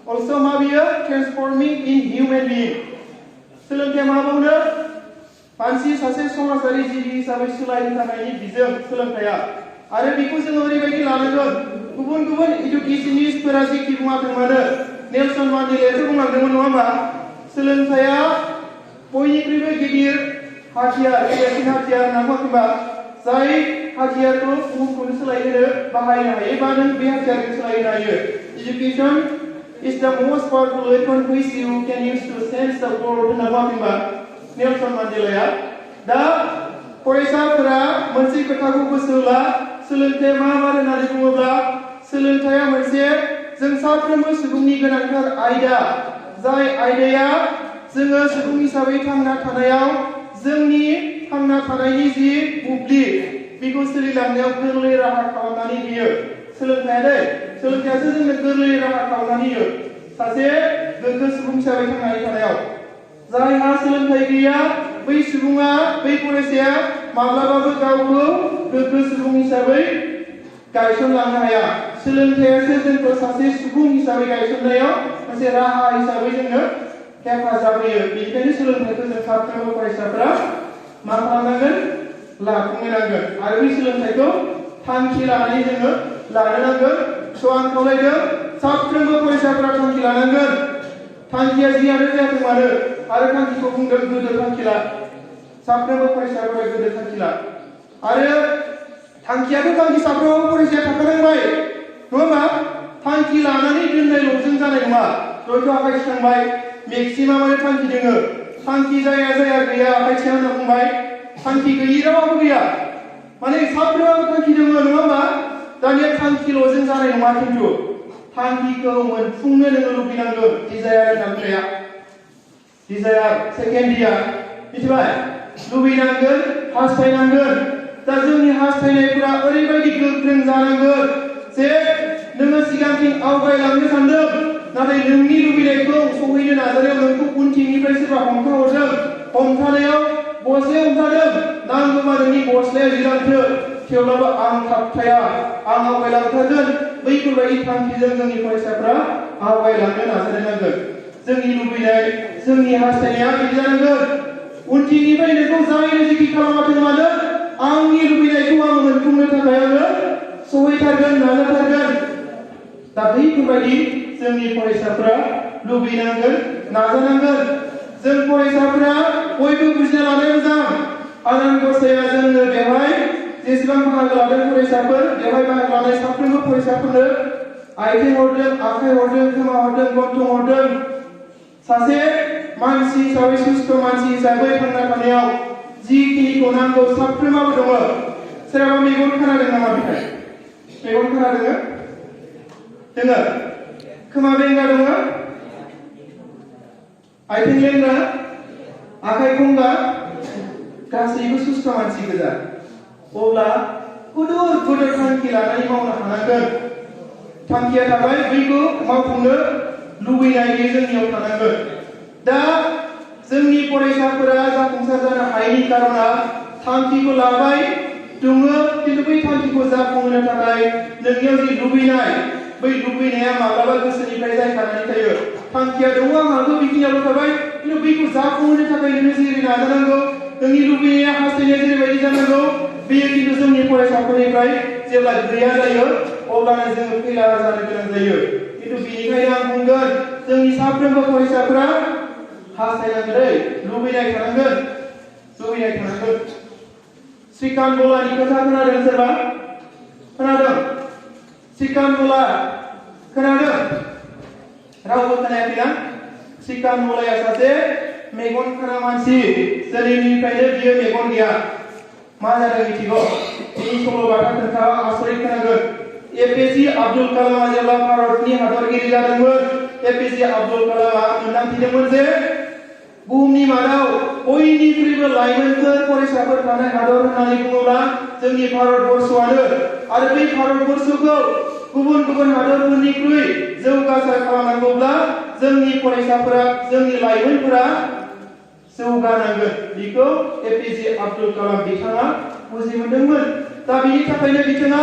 also मा बियो ट्रान्सफर्मिं इन हिउमेन बिइं सोलोंथाइया मा बुंनो मानसि सासे समाजारि जिबि हिसाबै सोलायनो थाखायनि बिजों सोलोंथाइया आरो बेखौ जोङो ओरैबायदि लानांगोन गुबुन गुबुन इडुकेशनिस्टफोरा जेखि बुङाथों मानो नेलसन मान्डेलायाथ' बुंलांदोंमोन नङा होमबा सोलोंथाइया बयनिख्रुइबो गिदिर हाथियार गेदेरसिन हाथियार होनना बुङाखैबा जाय हाथियारखौ बुहुमखौनो सोलायहोनो बाहायनो हायो बा नों बे हाथियारखौ सोलायहोनो हायो education is the most powerful weapon which you can use to change the world होनना बुङाखैबा नेलसन मान्डेलाया दा फरायसाफोरा मोनसे खोथाखौ गोसोला सोलोंथाइया मा होननानै बुङोब्ला सोलोंथाइया मोनसे जों साफ्रोमबो सुबुंनि गोनांथार आयदा जाय आयदाया जोङो सुबुं हिसाबै थांना थानायाव जोंनि थांना थानायनि जि बुब्लि बेखौ सोलिलांनायाव गोरलै राहा खालामनानै होयो सोलोंथाइयासो जोंनो गोरलै राहा खालामनानै होयो सासे गोग्गो सुबुं हिसाबै थांनानै थानायाव जायहा सोलोंथाइ गैया बै सुबुङा बै फरायसाया माब्लाबाबो गावखौ गोग्गो सुबुं हिसाबै गायसनलांनो हाया सोलोंथाइयासो जोंखौ सासे सुबुं हिसाबै गायसननायाव मोनसे राहा हिसाबै जोंनो हेफाजाब होयो बेनिखायनो सोलोंथाइखौ जों साफ्रोमबो फरायसाफोरा मा खालामनांगोन लाफुंनो नांगोन आरो बै सोलोंथाइखौ थांखि लानानै जोङो लानो नांगोन आं खावलायदों साफ्रोमबो फरायसाफोरा थांखि लानांगोन थांखिया जियानो जायाथों मानो आरो थांखिखौ बुंदों गोदो थांखि ला साफ्रोमबो फरायसाफोरा गोदो थांखि ला आरो थांखियाथ' थांखि साफ्रोमबो फरायसाया थाखानांबाय नङा होमबा थांखि लानानै दोननायल'जों जानाय नङा दहायथ' आखाइ थिखांबाय मेक्सिमामानो थांखि दोङो थांखि जाया गैया आखाइ थिखां होनना बुंबाय थांखि गैयि रावाबो गैया माने साफ्रोमबो थांखि दङ नङा होमबा दानिया थांखिल'जों जानाय नङा खिन्थु थांखिखौ मोनफुंनो नोङो लुबैनांगोन डिजायार होनना बुंनाया डिजायार सेकेन्डरिया मिथिबाय लुबैनांगोन हास्थायनांगोन दा जोंनि हास्थायनायफोरा ओरैबायदि गोख्रों जानांगोन जे नोङो सिगांथिं आवगायलांनो सानदों नाथाय नोंनि लुबैनायखौ सहैनो नाजानायाव नोंखौ उनथिंनिफ्राय सोरबा हमथाहरदों हमथानायाव गस्लाया हमथादों नांगौबा नोंनि गस्लाया जिरांथो थेवब्लाबो आं थाबथाया आं आवगायलांथारगोन बैफोरबायदि थांखिजों जोंनि फरायसाफोरा आवगायलांनो नाजानो नांगोन जोंनि लुबैनाय जोंनि हास्थायनाया बिदि जानांगोन उनथिंनिफ्राय नोंखौ जायनो जेखि खालामाथों मानो आंनि लुबैनायखौ आं मोनफुंनो थाखाय आङो सहैथारगोन नाजाथारगोन दा बैफोरबायदि जोंनि फरायसाफोरा लुबैनांगोन नाजानांगोन जों फरायसाफोरा बयबो बुजिना लानाय मोजां आनान गसाइया जोंनो बेवहाय जेसेबां बाहागो लादों फरायसाफोर बेवहाय बाहागो लानाय साफ्रोमबो फरायसाफोरनो आथिं हरदों आखाइ हरदों खोमा हरदों गन्थं हरदों सासे मानसि हिसाबै सुस्थ' मानसि हिसाबै थांना थानायाव जिखिनिखौ नांगौ साफ्रोमाबो दङ सोरहाबा मेगन खोनादों नामा बेहाय मेगन खोनादों दोङो खोमा बेंगा दङ आथिं लेंग्रा आखाइ खंगा गासैबो सुस्थ' मानसि गोजा अब्ला गोदोर थांखि लानानै मावनो हानांगोन थांखिया थाबाय बैखौ मावफुंनो लुबैनाय बे जोंनियाव थानांगोन दा जोंनि फरायसाफोरा जाफुंसार जानो हायैनि कारना थांखिखौ लाबाय दङ खिन्थु बै थांखिखौ जाफुंहोनो थाखाय नोंनियाव जि लुबैनाय बै लुबैनाया माब्लाबा गोसोनिफ्राय जायखानानै थायो थांखिया दङ आंहाबो बेखिनियावल' थाबाय खिन्थु बैखौ जाफुंहोनो थाखाय नोङो जेरै नाजानांगौ नोंनि लुबैनाया हास्थायनाया जेरैबायदि जानांगौ बेयो खिन्थु जोंनि फरायसाफोरनिफ्राय जेब्ला गैया जायो अब्लानो जोङो फैला जानो गोनां जायो खिन्थु बेनिखायनो आं बुंगोन जोंनि साफ्रोमबो फरायसाफोरा हास्थायनांगोन लुबैनाय थानांगोन श्रीकान्त बलानि खोथा खोनादों सोरबा खोनादों श्रीकान्त बला खोनादों रावबो खोनायाखैना श्रीकान्त बलाया सासे मेगन खाना मानसि जोनोमनिफ्रायनो बियो मेगन गैया मा जादों मिथिगौ बिनि सल'बाथा खोन्था आसरित खोनागोन एपीजे आब्दुल कालामआ जेब्ला भारतनि हादरगिरि जादोंमोन एपीजे आब्दुल कालामआ मोनदांथिदोंमोन जे बुहुमनि मादाव बयनिख्रुइबो लाइमोनफोर फरायसाफोर थानाय हादर होननानै बुङोब्ला जोंनि भारतबर्षआनो आरो बै भारतबर्षखौ गुबुन गुबुन हादरफोरनिख्रुइ जौगासार खालामनांगौब्ला जोंनि फरायसाफोरा जोंनि लाइमोनफोरा जौगानांगोन बेखौ एपीजे आब्दुल कालाम बिथाङा बुजि मोनदोंमोन दा बेनि थाखायनो बिथाङा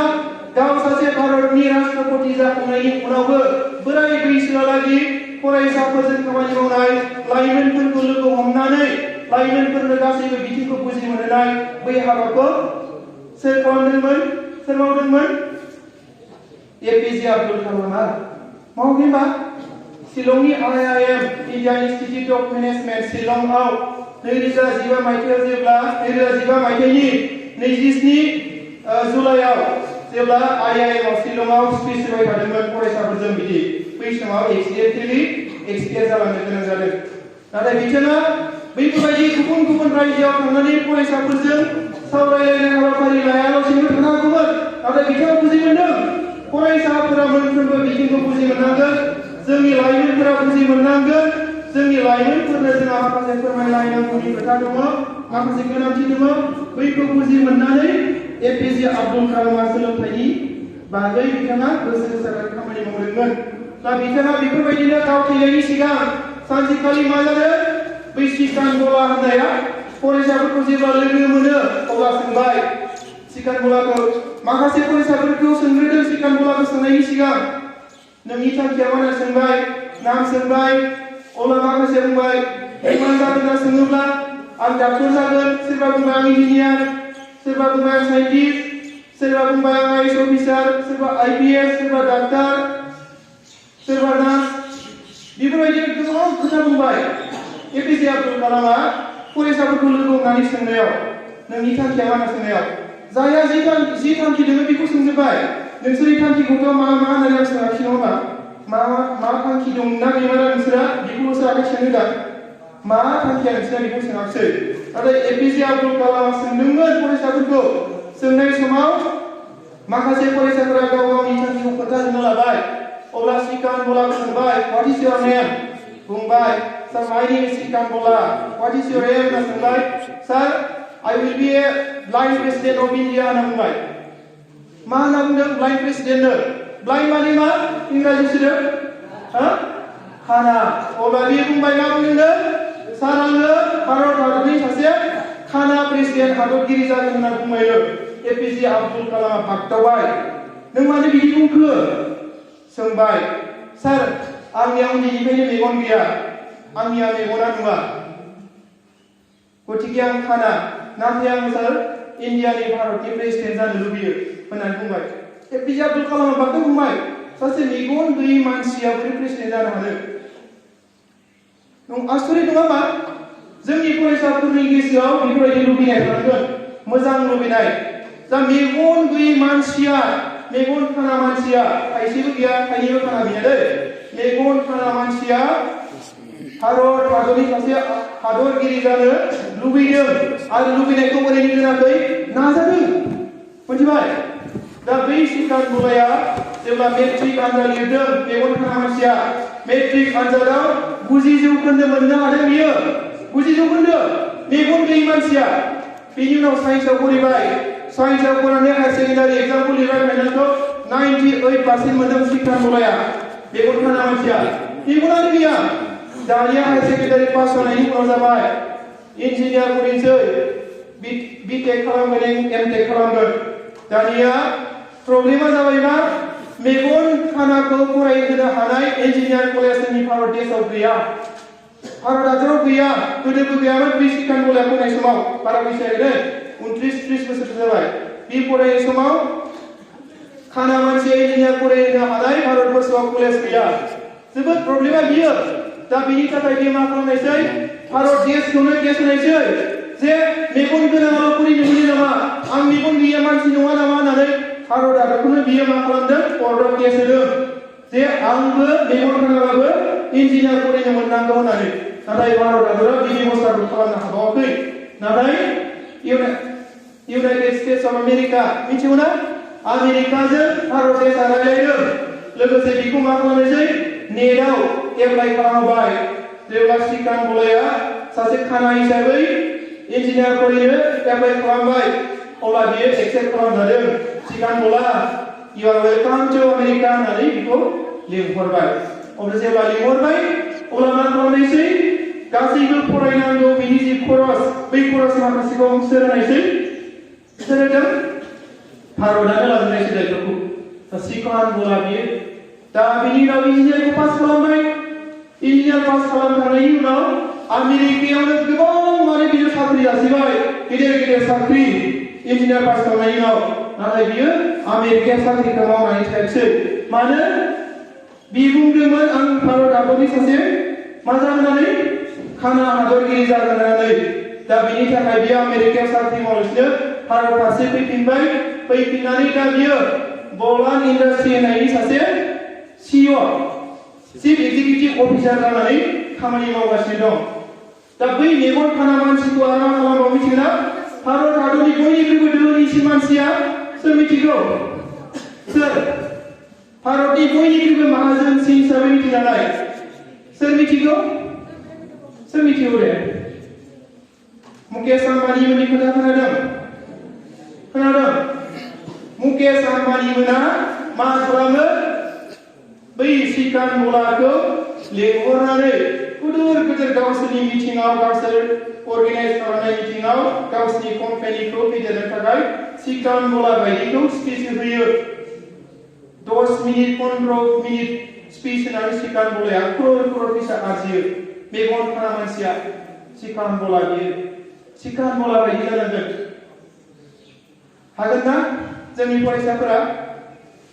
गाव सासे भारतनि राष्ट्रपति जाखांनायनि उनावबो बोराय बैसोआलागि फरायसाफोरजों खामानि मावनाय लाइमोनफोरखौ लोगो हमनानै लाइमोनफोरनो गासैबो बिथिंखौ बुजि मोनहोनाय बै हाबाखौ सोर खालामदोंमोन सोर मावदोंमोन एपीजे आब्दुल कालामआ मावदोंबा शिलंनि IIM Indian institute of management शिलंआव 2015 मायथाइयाव जेब्ला 2015 मायथाइनि 27 जुलाइआव जेब्ला IIM आव शिलंआव स्पिच होबाय थादोंमोन फरायसाफोरजों बिदि बै समाव एक्सिडेन्टेलि एक्सपायार जालांनो गोनां जादों नाथाय बिथाङा बैफोरबायदि गुबुन गुबुन रायजोआव थांनानै फरायसाफोरजों सावरायलायनाय हाबाफारि लायालासेनो थानो हागौमोन नाथाय बिथाङा बुजि मोनदों फरायसाफोरा मोनफ्रोमबो बिथिंखौ बुजि मोननांगोन जोंनि लाइमोनफोरा बुजि मोननांगोन जोंनि लाइमोनफोरनो जोंहा माखासे फोरमायलायनांगौनि खोथा दङ माखासे गोनांथि दङ बैखौ बुजि मोननानै एपीजे आब्दुल कालामआ सोलोंथाइनि बागै बिथाङा गोसो होसारनानै खामानि मावदोंमोन दा बिथाङा बेफोरबायदिनो गाव थैनायनि सिगां सानसेखालि मा जादों बै श्रीकान्त बला होननाया फरायसाफोरखौ जेब्ला लोगो मोनो अब्ला सोंबाय श्रीकान्त बलाखौ माखासे फरायसाफोरखौ सोंग्रोदों श्रीकान्त बलाखौ सोंनायनि सिगां नोंनि थांखिया मा होनना सोंबाय नाम सोंबाय अब्ला माखासे बुंबाय मा जागोन होनना सोङोब्ला आं डाक्टर जागोन सोरबा बुंबाय आं इन्जिनियार सोरबा बुंबाय आं साइन्टिस्ट सोरबा बुंबाय आं आईएएस अफिसार सोरबा आईपीएस सोरबा डाक्टर सोरबा नार्स बेफोरबायदि गोबां खोथा बुंबाय एपीजे आब्दुल कालामआ फरायसाफोरखौ लोगो हमनानै सोंनायाव नोंनि थांखिया मा होनना सोंनायाव जायहा जि थांखि दङ बेखौ सोंजोबबाय नोंसोरनि थांखिखौथ' मा होननानै आं सोङाखै नङा होमबा मा थांखि दं ना गैया नोंसोरा बेखौल'सो आखाइ सोंदों मा थांखिया नोंसोरा बेखौ सोङाखिसै नाथाय एपीजे आब्दुल कालामआ सोंदोंमोन फरायसाफोरखौ सोंनाय समाव माखासे फरायसाफोरा गाव गावनि थांखिखौ खोन्थाजोबनो लाबाय अब्ला श्रीकान्त बलाखौ सोंबाय व्हाट इज योर नेम बुंबाय सर माय नेम इज श्रीकान्त बला व्हाट इज योर एम होनना सोंबाय सर I will be a blind president of India होनना बुंबाय मा होनना बुंदों ब्लाइन्ड प्रेसिडेन्टनो ब्लाइन्ड माने मा इंराजि सोदोब खाना अब्ला बे बुंबाय मा बुंदों सार आङो भारत हादरनि सासे खाना प्रेसिडेन्ट हादरगिरि जागोन होनना बुंबायनो एपीजे आब्दुल कालामआ बागदावबाय नों मानो बिदि बुंखो सोंबाय सार आंनिया उन्दैनिफ्रायनो मेगन गैया आंनिया मेगना नुवा गतिके आं खाना नाथाय आं सार इन्डियानि भारतनि प्रेसिडेन्ट जानो लुबैयो होननानै बुंबाय एपीजे आब्दुल कालामआ बागदाव बुंबाय सासे मेगन गैयै मानसिया बोरै प्रेसिडेन्ट जानो हानो नों आसरित नङा होमबा जोंनि फरायसाफोरनि गोसोआव बेफोरबायदि लुबैनाय थानांगोन मोजां लुबैनाय दा मेगन गैयै मानसिया मेगन खाना मानसिया थाइसेबो गैया थाइनैबो खाना गैया दै मेगन खाना मानसिया भारत हादरनि सासे हादरगिरि जानो लुबैदों आरो लुबैनायखौ ओरैनो दोनाखै नाजादों मिथिबाय दा बै श्रीकान्त बलाया जेब्ला मेट्रिक आनजाद लिरदों मेगन खाना मानसिया मेट्रिक आनजादाव 90 जौखोन्दो मोननो हादों बियो 90 जौखोन्दो मेगन गैयै मानसिया बेनि उनाव साइन्सआव फरायबाय साइन्सआव फरायनानै हायार सेकेन्डारि एग्जामखौ लिरबाय फाइनालखौ 98% मोनदों श्रीकान्त बलाया मेगन खाना मानसिया मेगनानो गैया दानिया हायार सेकेन्डारि पास जानायनि उनाव जाबाय इन्जिनियार फरायनोसै बिटेक खालामगोन एमटेक खालामगोन दानिया प्रब्लेमा जाबाय मा मेगन खानाखौ फरायहोनो हानाय इन्जिनियार कलेज जोंनि भारत देशआव गैया भारत हादराव गैया गोदोबो गैयामोन बे सिकान गलाया फरायनाय समाव बारा बैसो जाहैदों 29-30 बोसोरसो जाबाय बे फरायनाय समाव खाना मानसिया इन्जिनियार फरायनो हानाय भारतबर्षआव कलेज गैया जोबोद प्रब्लेमा बियो दा बिनि थाखाय बे मा खालामनायसै भारत देशखौनो केस होनायसै जे मेगन गोनाङाल' फरायनो मोनो नामा आं मेगन गैया मानसि नङा नामा होननानै भारत हादरखौनो बियो मा खालामदों कर्टआव केस होदों जे आंबो मेगन गोनाङाबो इन्जिनियार फरायनो मोननांगौ होननानै नाथाय भारत हादरा बे बेबस्थाखौ खालामनो हाबावाखै नाथाय इउनाइटेड स्टेट्स अफ आमेरिका मिथिगौ ना आमेरिकाजों भारत देशआ रायलायदों लोगोसे बेखौ मा खालामनायसै नेटआव एप्लाइ खालामबाय जेब्ला सिकान गलाया सासे खाना हिसाबै इन्जिनियार फरायनो एप्लाइ खालामबाय अब्ला बियो एक्सेप्ट खालामजादों सिकान गला इउ आर वेलकाम टु आमेरिका होननानै बेखौ लिंहरबाय अब्ला जेब्ला लिंहरबाय अब्ला मा खालामनायसै गासैबो फरायनांगौ बिनि जि खरस बै खरस माखासेखौ सोर होनायसै सोर होदों भारतआनो लाजोबनायसै दायित्वखौ सिकान गला बियो दा बिनि उनाव इन्जिनियारखौ पास खालामबाय इन्जिनियार पास खालामखांनायनि उनाव आमेरिकायावनो गोबां माने बियो साख्रि जासिबाय गिदिर साख्रि इन्जिनियार पास खालामनायनि उनाव नाथाय बियो आमेरिकाया साख्रिखौ मावनानै थायाखिसै मानो बि बुंदोंमोन आं भारत हादरनि सासे मा जानानै खाना हादरगिरि जागोन होननानै दा बिनि थाखाय बियो आमेरिकायाव साख्रि मावगासिनो भारत फारसे फैफिननानै दा बियो बलान इन्डास्ट्रि होननायनि सासे CEO चिफ एक्जिकिउटिभ अफिसार जानानै खामानि मावगासिनो दं दा बै मेगन खाना मानसिखौ आरो मा खालामबावो मिथिगौना भारत हादरनि बयनिख्रुइबो धोनिसिन मानसिया सोर मिथिगौ सोर भारतनि बयनिख्रुइबो माहाजोनसिन हिसाबै मिथिजानाय सोर मिथिगौ दे मुकेश आम्बानीमोननि खोथा खोनादों मुकेश आम्बानीमोना मा खालामो बै सिकान गलाखौ लेंहरनानै गिदिर गावसोरनि मिटिंआव गावसोर अर्गानाइज खालामनाय मिटिंआव गावसोरनि कम्पानिखौ फेदेरनो थाखाय सिकान गला बायदिखौ स्पिच होयो 10 मिनिट 15 मिनिट स्पिच होनानै सिकान गलाया क्रर फैसा आरजियो मेगन खाना मानसिया सिकान गला बियो सिकान गला बायदि जानांगोन हागोन ना जोंनि फरायसाफोरा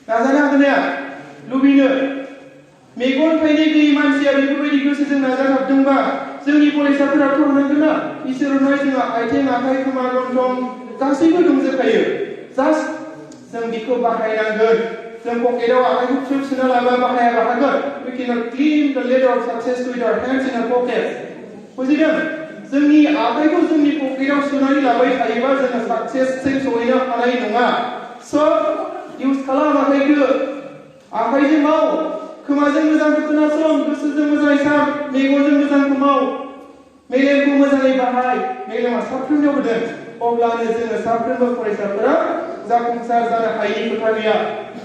नाजानो हागोन ना लुबैनो मेगन थाइनै गैयै मानसिया बेफोरबायदि गोसोजों नाजाथाबदोंबा जोंनि फरायसाफोराथ' हानांगोन ना इसोरनाव जोंहा आथिं आखाइ खोमा गन्थं गासैबो दंजोबखायो जास्ट जों बेखौ बाहायनांगोन जों पकेटाव आखाइखौ थ्रोब सोना लाबा बाहायाबा हागोन we cannot clean the ladder of success with our hands in our pockets बुजिदों जोंनि आखाइखौ जोंनि पकेटाव सोनानै लाबाय थायोबा जोङो साक्सेससिम सहैनो हानाय नङा सब इउज खालाम आखाइजों माव खोमाजों मोजां खोनासं गोसोजों मोजाङै सान मेगनजों मोजां माव मेलेमखौ मोजाङै बाहाय मेलेमा साफ्रोमनियाव होदों अब्लानो जोङो साफ्रोमबो फरायसाफोरा जाफुंसार जानो हायैनि खोथा गैया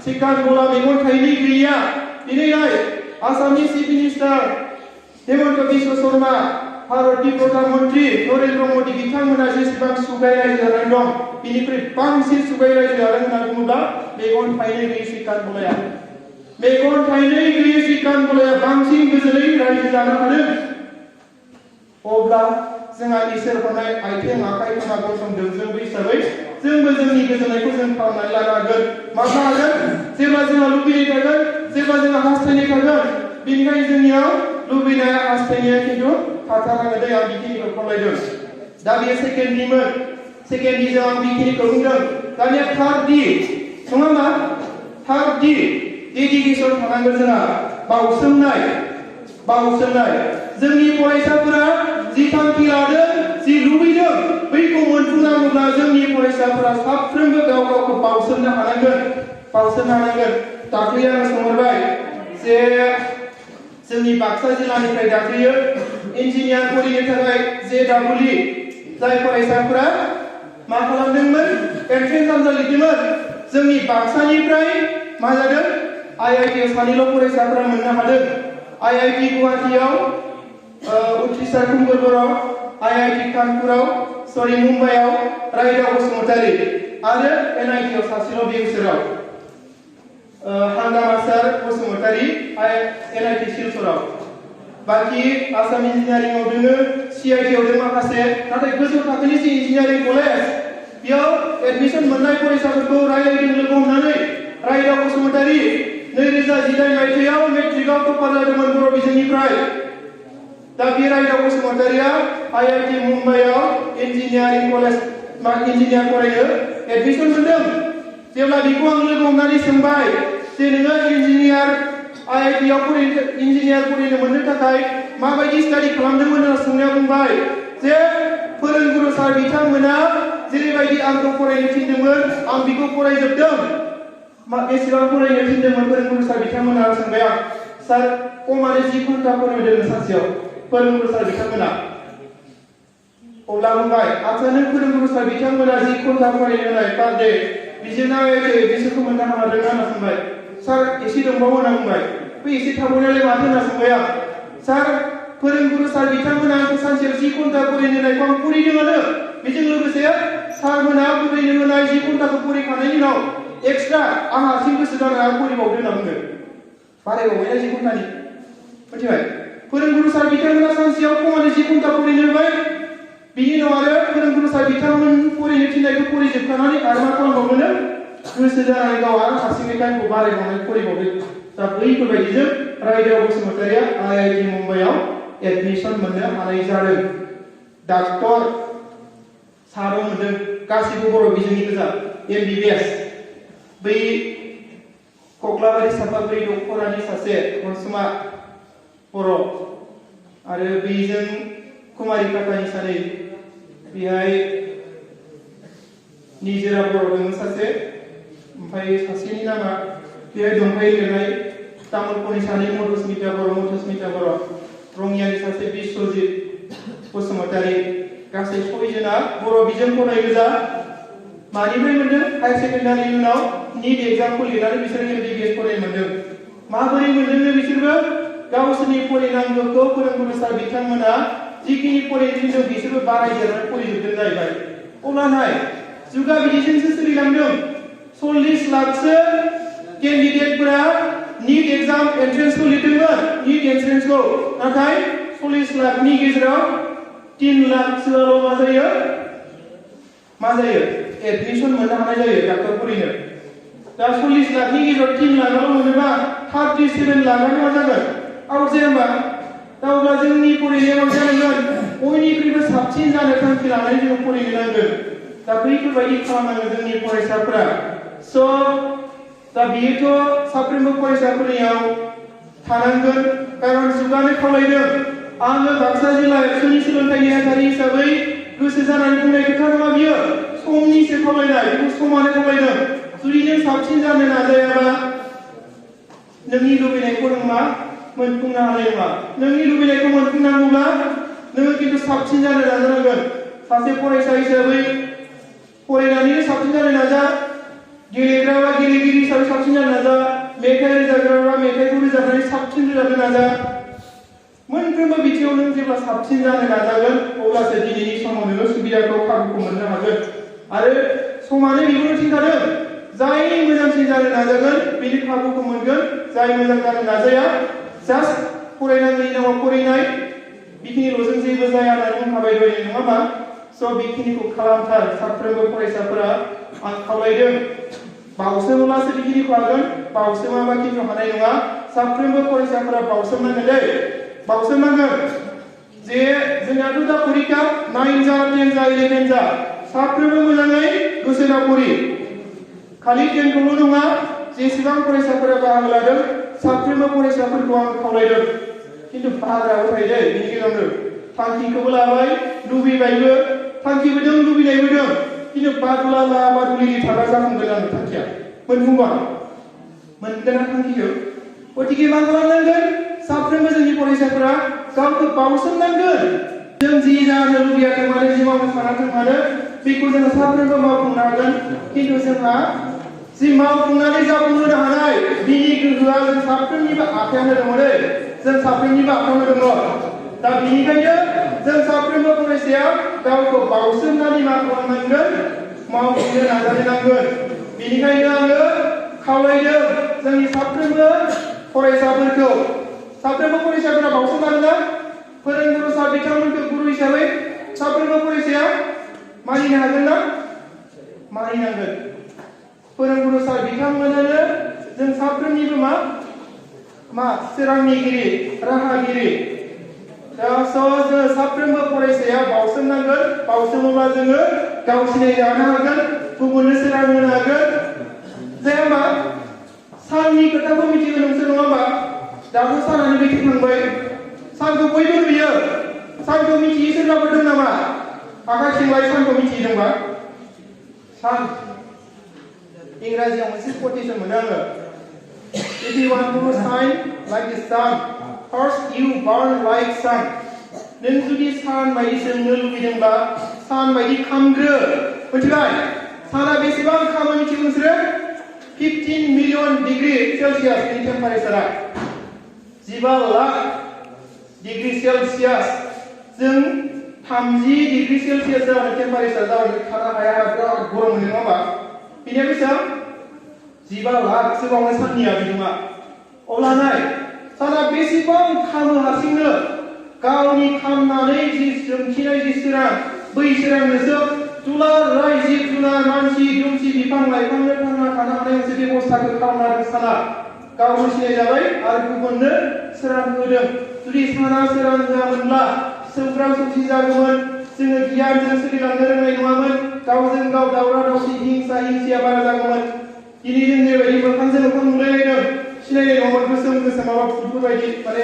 सिकान गला मेगन थाइनै गैया दिनै नाय आसामनि चिफ मिनिस्टार हेमन्त बिश्व शर्मा भारतनि प्रधान मन्त्रि नरेन्द्र मदि बिथांमोना जेसेबां सुगाय रायजो जानानै दं बिनिख्रुइ बांसिन सुगाय रायजो जादों होनना बुङोब्ला मेगन थाइनै गैयै सिकान गलाया मेगन थाइनै गैयै सिकान गलाया बांसिन गोजोनै रायजो जानो हादों अब्ला जोंहा इसोर हरनाय आथिं आखाइ खोमा गन्थं दोंजोबो हिसाबै जोंबो जोंनि गोजोननायखौ जों खालामनानै लानो हागोन माब्ला हागोन जेब्ला जोंहा लुबैनाय थागोन जेब्ला जोंहा हास्थायनाय थागोन बेनिखायनो जोंनियाव लुबैनाय हास्थायनाया खिन्थु थाथारनांगोन आं बेखिनिखौ खावलायदों दा बेयो सेकेन्डनिजों आं बेखिनिखौ बुंदों दानिया थार्ड डि नङा होमबा थार्ड डि डेडिकेसन थानांगोन जोंहा बावसोमनाय जोंनि फरायसाफोरा जि थांखि लादों जि लुबैदों बैखौ मोनफुंनांगौब्ला जोंनि फरायसाफोरा साफ्रोमबो गाव गावखौ बावसोमनो हानांगोन दाख्लै आं सोंहरबाय जे जोंनि बाक्सा जिल्लानिफ्राय दाख्लैयो इन्जिनियार फरायनो थाखाय JEE जाय फरायसाफोरा मा खालामदोंमोन एन्ट्रेन्स आनजाद लिरदोंमोन जोंनि बाक्सानिफ्राय मा जादों IIT सानैल' फरायसाफोरा मोननो हादों IIT गुवाहाटीआव उथ्रिसार खुंगुर बर' IIT कानपुराव मुम्बाइआव रायदाव बसुमतारी आरो NIT आव सासेल' बे बोसोराव हांगामासार बसुमतारी NIT सिलचराव बाखि आसाम इन्जिनियारिंआव दोङो CIT आव दोङो माखासे नाथाय गोजौ थाखोनि जि इन्जिनियारिं कलेज बेयाव एडमिशन मोननाय फरायसाफोरखौ रायलायदों लोगो हमनानै रायदाव बसुमतारी 2018 मायथाइयाव मेट्रिकआव टपार जादोंमोन बर' बिजोंनिफ्राय दा बे रायदाव बसुमतारीया IIT मुम्बाइआव इन्जिनियारिं कलेज इन्जिनियार फरायनो एडमिशन मोनदों जेब्ला बेखौ आं लोगो हमनानै सोंबाय जे नोङो इन्जिनियार IIT आव इन्जिनियार फरायनो मोननो थाखाय माबायदि स्टाडि खालामदोंमोन होनना सोंनायाव बुंबाय जे फोरोंगुरु सार बिथांमोना जेरैबायदि आंखौ फरायनो थिनदोंमोन आं बेखौ फरायजोबदों बेसेबां फरायनो थिनदोंमोन फोरोंगुरु सार बिथांमोना सोंबाय आं सार खमानो 10 घन्टा फोरोंदों सानसेयाव फोरोंगुरु सार बिथांमोना अब्ला बुंबाय आच्ছা नों फोरोंगुरु सार बिथांमोना 10 घन्टा फरायनो होनाय पार डे बिजोंना बिसोरखौ मोननो हादों होनना सोंबाय सार एसे दंबावो होनना बुंबाय बे एसे थाबैनालाय माथो होनना सोंबाय आं सार फोरोंगुरु सार बिथांमोना आंखौ सानसेयाव 10 घन्टा फरायनो होनायखौ आं फरायदोंआनो बेजों लोगोसे सारमोना फरायनो होनाय 10 घन्टाखौ फरायखांनायनि उनाव एक्सट्रा आं हारसिं गोसो जानानै आं फरायबावदों होनना बुंदों बारायबावबायना 10 घन्टानि मिथिबाय फोरोंगुरु सार बिथांमोना सानसेयाव खमानो 10 घन्टा फरायनो होबाय बिनि उनाव आरो फोरोंगुरु सार बिथांमोन फरायनो थिननायखौ फरायजोबखानानै आरो मा खालामबावदोंनो गोसो जानानै गाव आरो हारसिङै टाइमखौ बारायबावनानै फरायबावदों दा बैफोरबायदिजों रायदाव बसुमतारीया IIT मुम्बाइआव एडमिशन मोननो हानाय जादों डाक्टर सार मोनदों गासिबो बर' बिजोंनि गोजा MBBS बै कक्लाबारि सापागुरि दख'रानि सासे अनसुमा बर' आरो बैजों कुमारी काटानि सानै बेहाय निजोरा बर' दङ सासे ओमफ्राय सासेनि नामा बेहाय दंफाय लिरनाय तामुलपुरनि सानै मधुस्मिता बर' रङियानि सासे बिश्वजित बसुमतारी गासै 6 जना बर' बिजों फराय गोजा मानिफ्राय मोनदों हाई सेकेन्डारिनि उनाव नीट एग्जामखौ लिरनानै बिसोर MBBS फरायनो मोनदों माबोरै मोनदोंनो बिसोरबो गावसोरनि फरायनांगौखौ फोरोंगुरु सार बिथांमोना जिखिनि फरायनो थिनदों बिसोरबो बारायदेरनानै फरायजोबदों जाहैबाय अब्लानाय जुगा बिदिजोंसो सोलिलांदों 40 लाखसो केन्डिडेटफोरा नीट एग्जाम एन्ट्रेन्सखौ लिरदोंमोन नीट एन्ट्रेन्सखौ नाथाय 40 लाखनि गेजेराव 3 लाखसोआल' मा जायो एडमिशन मोननो हानाय जायो डाक्टर फरायनो दा 40 लाखनि गेजेराव 3 लाखल' मोनोबा 37 लाखआनो मा जागोन आउट जाया होमबा दा अब्ला जोंनि फरायनाया मा जानांगोन बयनिख्रुइबो साबसिन जानो थांखि लानानै जों फरायनो नांगोन दा बैफोरबायदि खालामनांगोन जोंनि फरायसाफोरा स' दा बियोथ' साफ्रोमबो फरायसाफोरनियाव थानांगोन कारन जुगानो खावलायदों आङो बाक्सा जिल्ला एबसुनि सोलोंथाइ नेहाथारि हिसाबै गोसो जानानै बुंनाय खोथा नङा बियो समनिसो खावलायनाय बेखौ समानो खावलायदों जुदि नों साबसिन जानो नाजायाबा नोंनि लुबैनायखौ नों मा मोनफुंनो हानाय नङा नोंनि लुबैनायखौ मोनफुंनांगौब्ला नोङो खिन्थु साबसिन जानो नाजानांगोन सासे फरायसा हिसाबै फरायनानैनो साबसिन जानो नाजा गेलेग्राबा गेलेगिरि हिसाबै साबसिन जानो नाजा मेथाइ रोजाबग्राबा मेथाइखौ रोजाबनानै साबसिन रोजाबनो नाजा मोनफ्रोमबो बिथिङाव नों जेब्ला साबसिन जानो नाजागोन अब्लासो दिनैनि समाव नोङो सुबिदाखौ खाबुखौ मोननो हागोन आरो समानो बेखौनो थिनखादों जाय मोजांसिन जानो नाजागोन बेनि खाबुखौ मोनगोन जाय मोजां जानो नाजाया जास्ट फरायनांगौनि नामाव फरायनाय बेखिनिल'जों जेबो जाया होननानै बुंखाबाय दहाय नङा होमबा स' बेखिनिखौ खालामथार साफ्रोमबो फरायसाफोरा आं खावलायदों बावसोमब्लासो बेखिनिखौ हागोन बावसोमाबा खिन्थु हानाय नङा साफ्रोमबो फरायसाफोरा बावसोमनांगोन दै बावसोमनांगोन जे जोंनाथ' दा परिखा 9 जा 10 जा 11 जा साफ्रोमबो मोजाङै गोसो होना फराय खालि 10खौल' नङा जेसेबां फरायसाफोरा बाहागो लादों साफ्रोमबो फरायसाफोरखौ आं खावलायदों खिन्थु बाहागोआबो थायो दै बेनि गेजेरावनो थांखिखौबो लाबाय लुबैबायबो थांखिबो दं लुबैनायबो दं खिन्थु बादुला बादुलिनि थाबा जाफुंगोन आरो थांखिया मोनफुंगोन मोनगोन थांखिखौ गतिके मा खालामनांगोन साफ्रोमबो जोंनि फरायसाफोरा गावखौ बावसोमनांगोन जों जि जानो लुबैयाखै मानो जि मावनो सानाखै मानो बेखौ जोङो साफ्रोमबो मावफुंनो हागोन खिन्थु जोंहा जि मावफुंनानै जाफुंहोनो हानाय बिनि गोहोआ जों साफ्रोमनिबो आखायावनो दङ दै जों साफ्रोमनिबो आखायावनो दङ दा बेनिखायनो जों साफ्रोमबो फरायसाया गावखौ बावसोमनानै मा खालामनांगोन मावफुंनो नाजानो नांगोन बेनिखायनो आङो खावलायदों जोंनि साफ्रोमबो फरायसाफोरखौ साफ्रोमबो फरायसाफोरा बावसोमनांगोन फोरोंगुरु सार बिथांमोनखौ गुरु हिसाबै साफ्रोमबो फरायसाया मानिनो हागोन ना मानिनांगोन फोरोंगुरु सार बिथांमोनानो जों साफ्रोमनिबो मा सोरांनिगिरि राहागिरि दा जों साफ्रोमबो फरायसाया बावसोमनांगोन बावसोमोब्ला जोङो गाव सिनायजानो हागोन गुबुननो सोरां होनो हागोन जाया होमबा साननि खोथाखौ मिथिगौ नोंसोर नङा होमबा दाथ' सानानो मिथिखांबाय सानखौ बयबो नुयो सानखौ मिथियै सोरबाफोर दं नामा आखाइ सिंलाय सानखौ मिथिदोंबा सान इंराजियाव मोनसे quotation मोनो आङो if you want to shine like the sun first you burn like sun नों जुदि सान बायदि जोंनो लुबैदोंब्ला सान बायदि खामग्रो मिथिबाय साना बेसेबां खामो मिथिगौ नोंसोरो 15 मिलियन डिग्री सेल्सियासनि टेम्पारेचारा 15 लाख डिग्री सेल्सियास जों 30 डिग्री सेल्सियास जानानै टेम्पारेचार जानानै थानो हाया बिराद गरम मोनो नङा होमबा बेनिया बेसेबां 15 लाख सोबावनो साननिया बिदुङा अब्ला नाय साना बेसेबां खामो हारसिंनो गावनि खामनानै जि जोंथिनाय जि सोरां बै सोरांनोसो दुलाराय जिब जुनार मानसि दुमसि बिफां लाइफांनो थांना थानो हानाय मोनसे बेबस्थाखौ खालामनानै साना गावबो सिनायजाबाय आरो गुबुननो सोरां होदों जुदि साना सोरां होआमोनब्ला सौग्राव सौसि जागौमोन जोङो गियानजों सोलिलांनो रोंनाय नङामोन गावजों गाव दावराव दावसि हिंसाया बारा जागौमोन दिनै जों जेरैबायदि मोखांजों मोखां नुलायलायदों सिनायनाय नङामोन गोसोम माबा फुटफोरबायदि माने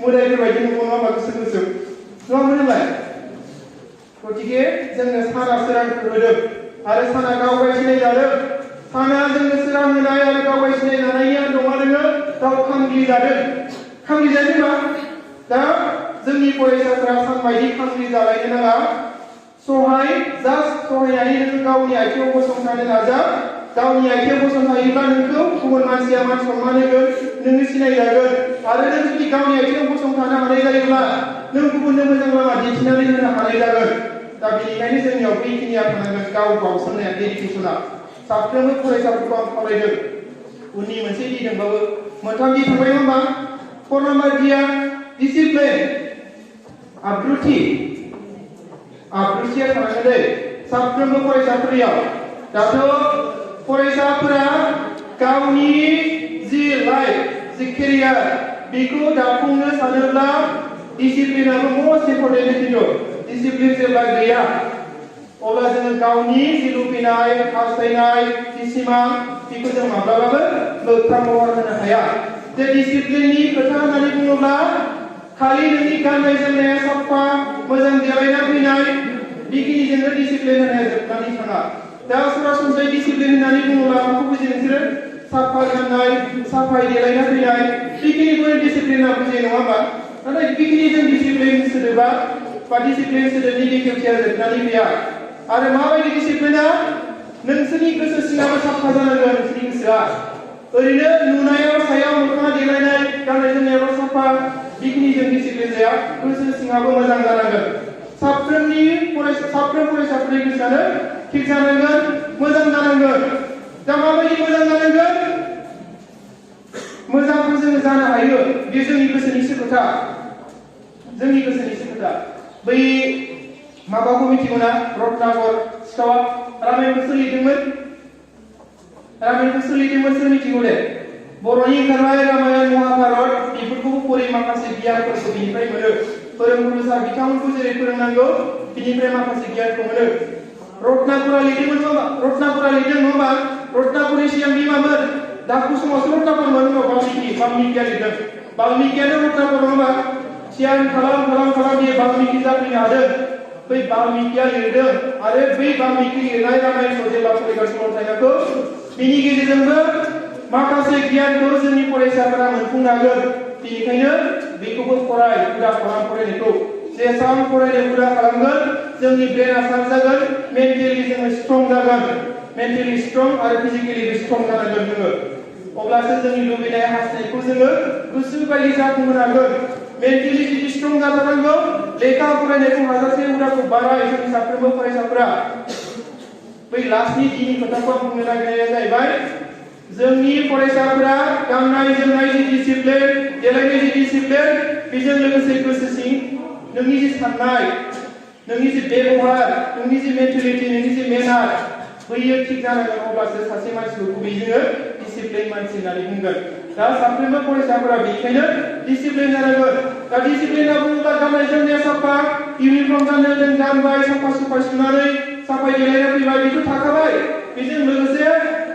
मोदायफोरबायदि नुगौ नङा होमबा गोसोम नङामोन होनलाय गतिके जोंनो साना सोरांखौ होदों आरो साना गावगाय सिनायजादों साना जोंनो सोरां होनाय आरो गावगाय सिनायजानायनि दङा दोङो गाव खामग्लिजादों मा दा जोंनि फरायसाफोरा सानबायदि खामग्लि जालायनो नाङा सहायनानै नोङो गावनि आथिङाव गसंथानो नाजा गावनि आथिङाव गसंथायोब्ला नोंखौ गुबुन मानसिया मान सनमान होगोन नोङो सिनायजागोन आरो नों जुदि गावनि आथिङाव गसंथानो हानाय जायोब्ला नों गुबुननो मोजां लामा दिन्थिनानै होनो हानाय जागोन दा बेनिखायनो जोंनियाव बेखिनिया थानांगोन गाव बावसोमनाया डेडिकेसना साफ्रोमबो फरायसाफोरखौ आं खावलायदों उननि मोनसे दि दंबावो मोनथाम दि थांबाय होमबा 4 नाम्बार दिया डिसिप्लिन आब्रुथिया थानांगोन दै साफ्रोमबो फरायसाफोरनियाव दाथ' फरायसाफोरा गावनि जि लाइफ जि केरियार बेखौ दाफुंनो सानोब्ला डिसिप्लिनाबो मस्ट इम्पर्टेन्ट खिन्थु डिसिप्लिन जेब्ला गैया अब्ला जोङो गावनि जि लुबैनाय हास्थायनाय जि सिमां बेखौ जों माब्लाबाबो मोगथां महर होनो हाया जे डिसिप्लिननि खोथा होननानै बुङोब्ला खालि नोंनि गाननाय जोमनाया साफा मोजां देलायना फैनाय बेखिनिजोंनो डिसिप्लिन होनाया जोबनानै थाङा दा सरासनस्रायै डिसिप्लिन होननानै बुङोब्ला माखौ बुजियो नोंसोरो साफा गाननाय साफायै देलायना फैनाय बेखिनिखौनो डिसिप्लिना बुजियो नङा होमबा नाथाय बेखिनिजों डिसिप्लिन सोदोबा बा डिसिप्लिन सोदोबनि बेखेवथिया जोबनानै फैया आरो माबायदि डिसिप्लिना नोंसोरनि गोसो सिङाबो साफा जानांगोन नोंसोरनि गोसोआ ओरैनो नुनायाव सायाव मोखाङा देलायनाय गाननाय जोमनायाव साफा बेखिनिजों डिसिप्लिन जाया गोसो सिङाबो मोजां जानांगोन साफ्रोम फरायसाफोरनि गोसोआनो थिग जानांगोन मोजां जानांगोन दा माबायदि मोजां जानांगोन मोजांखौ जोङो जानो हायो बे जोंनि गोसोनिसो खोथा बै माबाखौ मिथिगौ ना रत्नाकर सिखावा रामायणखौ सोलिदोंमोन सोर मिथिगौ दे बर'नि ओंखारनाय रामायण महाभारत बेफोरखौबो फराय माखासे गियानफोरखौ बिनिफ्राय मोनो फोरोंगुरु सार बिथांमोनखौ जेरै फोरोंनांगौ बिनिफ्राय माखासे गियानखौ मोनो रत्नाकरा लिरदों नङा होमबा रत्नाकरनि सिगां बिमामोन दाखु समावसो रत्नाकरमोन बाल्मिकिया लिरदों बाल्मिकियानो रत्नाकर नङा होमबा सियान खालाम बियो बाल्मिकि जाफैनो हादों बै बाल्मिकिया लिरदों आरो बै बाल्मिकि लिरनाय रामायणखौ जेब्ला फरायगासिनो थानायखौ बिनि गेजेरजोंबो माखासे गियानखौ जोंनि फरायसाफोरा मोनफुंनो हागोन बेनिखायनो बेखौबो हुदा खालाम फरायनायखौ जेसेबां फरायनाय हुदा खालामगोन जोंनि ब्रेना सार्प जागोन मेन्टेलि जोङो स्ट्रं जागोन मेन्टेलि स्ट्रं आरो फिजिकेलिबो स्ट्रं जानांगोन जोङो अब्लासो जोंनि लुबैनाय हास्थायनायखौ जोङो गोसो बायदि जाफुंहोनो हागोन मेन्टेलि जुदि स्ट्रं जाथारनांगौ लेखा फरायनायखौ हाजासे हुदाखौ बाराय जोंनि साफ्रोमबो फरायसाफोरा बै लास्टनि दिनि खोथाखौ आं बुंनो नागिरनाया जाहैबाय जोंनि फरायसाफोरा गाननाय जोमनाय जि डिसिप्लिन देलायनाय जि डिसिप्लिन बेजों लोगोसे गोसो सिं नोंनि जि साननाय नोंनि जि बेबहार नोंनि जि मेन्टेलिटि नोंनि जि मेनार बैयो थिग जानांगोन अब्लासो सासे मानसिखौ गुबैयै डिसिप्लिन मानसि होननानै बुंगोन दा साफ्रोमबो फरायसाफोरा बेनिखायनो डिसिप्लिन जानांगोन दा डिसिप्लिना बुङोब्ला गाननाय जोमनाया साफा इउनिफर्म गाननो जों गानबाय साफा सुफा सुनानै साफाय देलायना फैबाय बेथ' थाखाबाय बेजों लोगोसे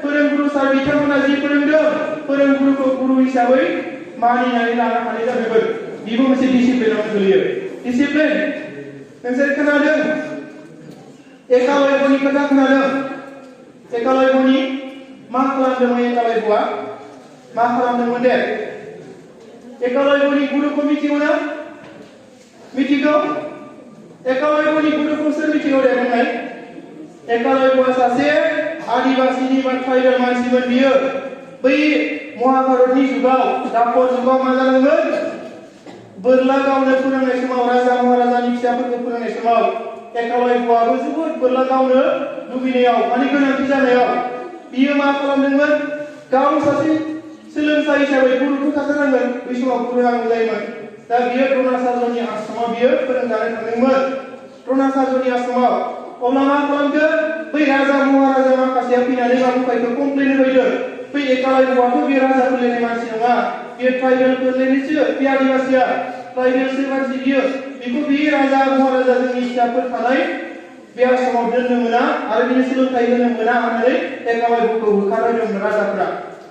फोरोंगुरु सार बिथांमोना जि फोरोंदों फोरोंगुरुखौ गुरु हिसाबै मानिनानै लानो हानाय जानांगोन बेबो मोनसे डिसिप्लिनाव गोलैयो डिसिप्लिन नोंसोर खोनादों एकालयबनि खोथा खोनादों एकालयबनि मा खालामदोंमोन एकालयबआ मा खालामदोंमोन दे एकालयबनि गुरुखौ मिथिगौ ना मिथिगौ एकालयबनि गुरुखौ सोर मिथिगौ दे बुंनाय एकालयबआ सासे आदिबासिनि बा ट्राइबेल मानसिमोन बियो बै महाभारतनि जुगाव दापर जुगाव मा जादोंमोन बोरला गावनो फोरोंनाय समाव राजा महाराजानि फिसाफोरखौ फोरोंनाय समाव एकालयबआबो जोबोद बोरला गावनो लुबैनायाव माने गोनांथि जानायाव बियो मा खालामदोंमोन गाव सासे सोलोंसा हिसाबै गुरुखौ थाथारनांगोन बै समाव गुरु नांगौ जायोमोन दा बियो द्रोणाचार्यनि आश्रमाव बियो फोरोंजानो थांदोंमोन द्रोणाचार्यनि आश्रमाव अब्ला मा खालामखो बै राजा महाराजा माखासेया फैनानै बाबुखायखौ कमप्लेन होफैदों बै एकालयबआथ' बे राजा फोलेरनि मानसि नङा बे ट्राइबेल फोलेरनिसो बे आदिबासिया ट्राइबेलसो मानसि बियो बेखौ बे राजा महाराजा जोंनि फिसाफोर थानाय बे आश्रमाव दोननो मोना आरो बिनि सोलोंथाइ होनो मोना होननानै एकालयबखौ होखारहोदोंमोन राजाफोरा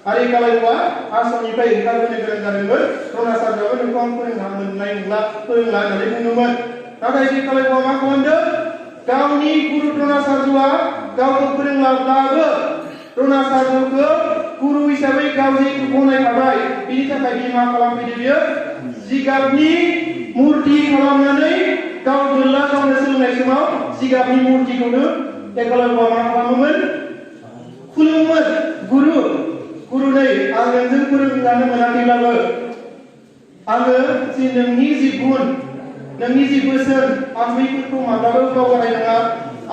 आरो एकालयबआ आश्रमनिफ्राय ओंखारबोनो गोनां जादोंमोन द्रोणाचार्यआबो नोंखौ आं फोरोंना मोननाय नंला फोरोंला होननानै बुंदोंमोन नाथाय एकालयबआ मा खालामदों गावनि गुरु द्रोणाचार्यआ गावखौ फोरोंलाब्लाबो द्रोणाचार्यखौ गुरु हिसाबै गाव जिहेतु गनायखाबाय बिनि थाखाय बियो मा खालामफैदों बियो जिगाबनि मुर्ति खालामनानै गाव बोरला गावनो सोलोंनाय समाव जिगाबनि मुर्तिखौनो एकालयबआ मा खालामोमोन खुलुमोमोन गुरु नै आं नोंजों फोरोंजानो मोनाखैब्लाबो आङो जि नोंनि जि गुन नोंनि जि बोसोन आं बैफोरखौ माब्लाबाबो बावगारनाय नङा